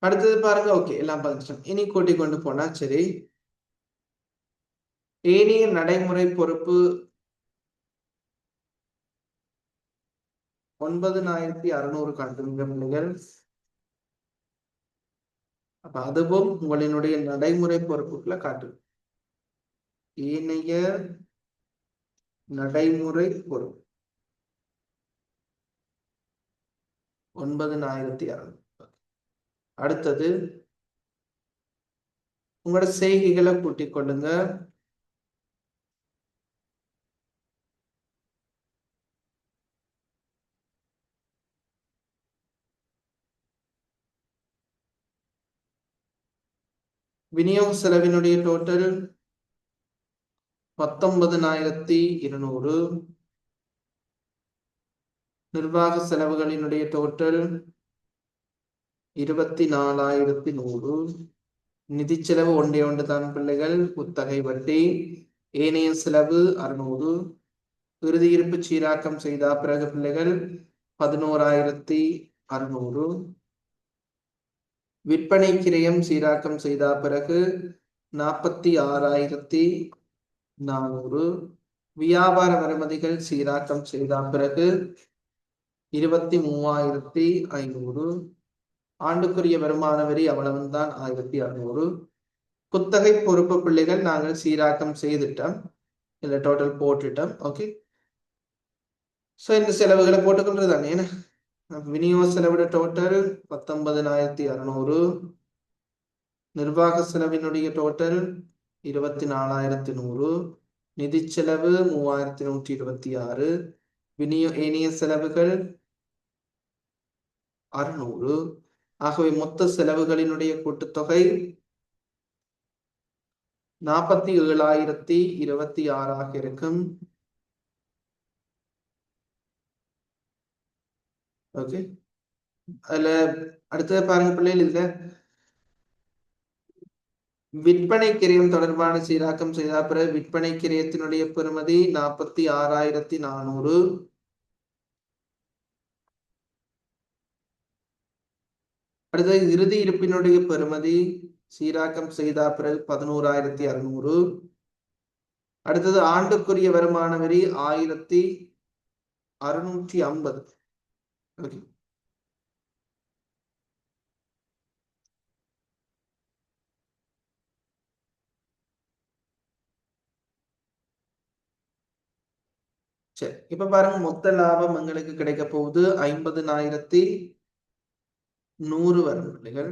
அடுத்தது பாருங்க, ஓகே எல்லாம் பதிச்சிட்டோம். இனி கூட்டி கொண்டு போனா சரி. ஏனைய நடைமுறை பொறுப்பு 9,600 காட்டுங்க பிள்ளைகள். அப்ப அதுவும் உங்களினுடைய நடைமுறை பொறுப்புகளை காட்டு. ஏனைய நடைமுறை பொறுப்பு 9,600. அடுத்தது உங்களோட செய்கைகளை கூட்டிக் கொள்ளுங்க. விநியோக செலவினுடைய டோட்டல் 19,200. நிர்வாக செலவுகளினுடைய டோட்டல் 24,100. நிதி செலவு ஒன்றே ஒன்று தான் பிள்ளைகள், குத்தகை வட்டி. ஏனைய செலவு 600. இறுதி இருப்பு சீராக்கம் செய்த பிறகு பிள்ளைகள் 11,600. விற்பனை கிரயம் சீராக்கம் செய்த பிறகு 46,400. வியாபார வருமதிகள் சீராக்கம் செய்த பிறகு 23,500. ஆண்டுக்குரிய வருமான வரி அவ்வளவுதான் 1,600. குத்தகை பொறுப்பு பிள்ளைகள் நாங்கள் சீராக்கம் செய்துட்டோம், இல்ல டோட்டல் போட்டுட்டோம். ஓகே, ஸோ இந்த செலவுகளை போட்டுக்கொள்றது தானே. விநியோக செலவிட டோட்டல் 19,600. நிர்வாக செலவினுடைய டோட்டல் 24,100. நிதி செலவு 3,126. ஏனைய செலவுகள் 600. ஆகவே மொத்த செலவுகளினுடைய கூட்டுத்தொகை 47,026 இருக்கும். ஓகே, அதுல அடுத்தது பாருங்க பிள்ளைகள், இதுல விற்பனை கிரயம் தொடர்பான சீராக்கம் செய்த பிறகு விற்பனை கிரயத்தினுடைய பெறுமதி 46,400. அடுத்தது இறுதி இருப்பினுடைய பெறுமதி சீராக்கம் செய்த பிறகு 11,600. அடுத்தது ஆண்டுக்குரிய வருமான வரி 1,650. ஓகே, சரி. இப்ப பாருங்க, மொத்த லாபம் எங்களுக்கு கிடைக்க போகுது 50,100 வரும் பிள்ளைகள்.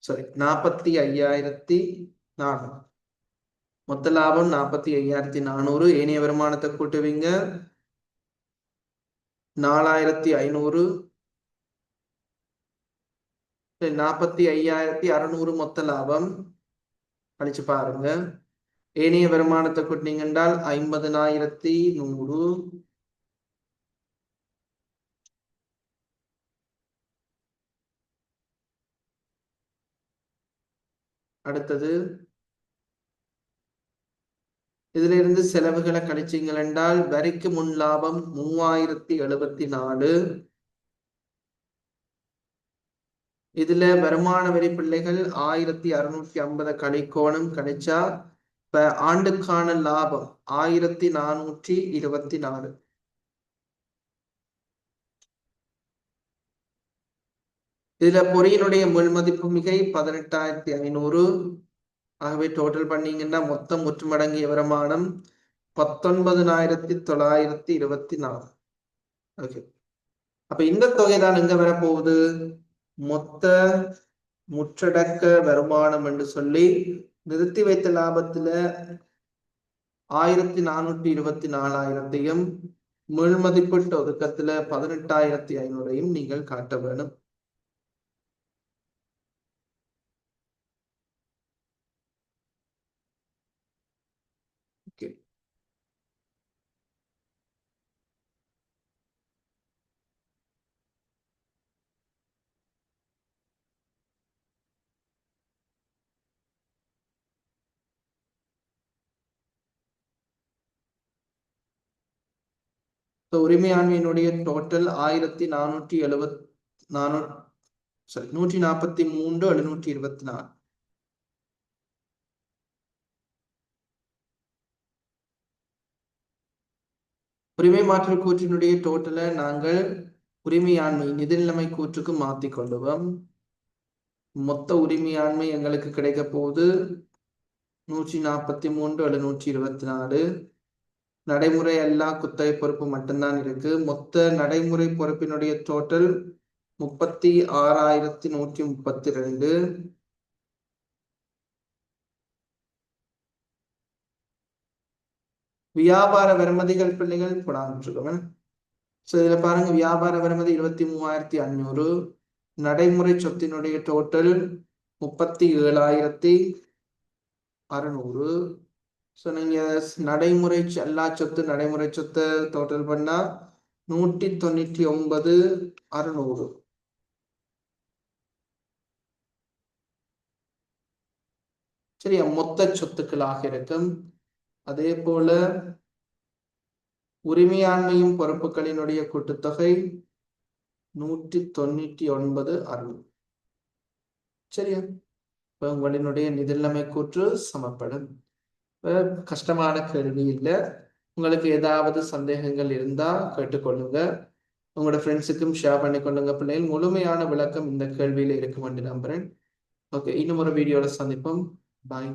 சாரி, 45,400. மொத்த லாபம் 45,400. ஏனைய வருமானத்தை கூட்டுவீங்க 4,500. 45,600 மொத்த லாபம் அடிச்சு பாருங்க. ஏனைய வருமானத்தை கூட்டினீங்க என்றால் 50,100. அடுத்தது இதுல இருந்து செலவுகளை கழிச்சீங்கள் என்றால் வரிக்கு முன் லாபம் 3,074. இதுல வருமான வரி பிள்ளைகள் 1,650 கழிக்கோணம். கழிச்சா இப்ப ஆண்டுக்கான லாபம் 1,424. இதுல பொறியினுடைய முள் மதிப்பு மிகை 18,500. ஆகவே டோட்டல் பண்ணீங்கன்னா மொத்தம் முற்றுமடங்கிய வருமானம் 19,924. ஓகே, அப்ப இந்த தொகை தான் எங்க வரப்போகுது, மொத்த முற்றடக்க வருமானம் என்று சொல்லி நிறுத்தி வைத்த லாபத்துல 1,424,000 முள் மதிப்பீட்டு ஒதுக்கத்துல 18,500 நீங்கள் காட்ட வேணும். ஓகே, உரிமையாண்மையினுடைய டோட்டல் 1,443,724. உரிமை மாற்றல் கூற்றினுடைய டோட்டலை நாங்கள் உரிமையாண்மை நிதிநிலைமை கூற்றுக்கு மாற்றிக் கொள்ளுவோம். மொத்த உரிமையாண்மை எங்களுக்கு கிடைக்க போகுது 143,724. நடைமுறை எல்லா குத்தகை பொறுப்பு மட்டும்தான் இருக்கு. மொத்த நடைமுறை பொறுப்பினுடைய டோட்டல் 36,132. வியாபார வருமதிகள் பிள்ளைகள் போடாம ஸோ இதில் பாருங்க வியாபார வருமதி 23,500, நடைமுறை சொத்தினுடைய டோட்டல் 37,600. ஸோ நீங்கள் நடைமுறை எல்லா சொத்து நடைமுறை சொத்தை டோட்டல் பண்ணால் 199,600. சரியா, மொத்த சொத்துக்களாக இருக்கும். அதே போல உரிமையாண்மையும் பொறுப்புகளினுடைய கூட்டுத்தொகை 199,600. சரியா, இப்போ உங்களினுடைய நிதிநிலைமை கூற்று சமப்படும். கஷ்டமான கேள்வி இல்லை. உங்களுக்கு ஏதாவது சந்தேகங்கள் இருந்தால் கேட்டுக்கொள்ளுங்க. உங்களோட ஃப்ரெண்ட்ஸுக்கும் ஷேர் பண்ணிக்கொள்ளுங்க. பிள்ளைகள் முழுமையான விளக்கம் இந்த கேள்வியில் இருக்கும் என்று நம்புறேன். ஓகே, இன்னும் ஒரு வீடியோவில் சந்திப்போம். பாய்.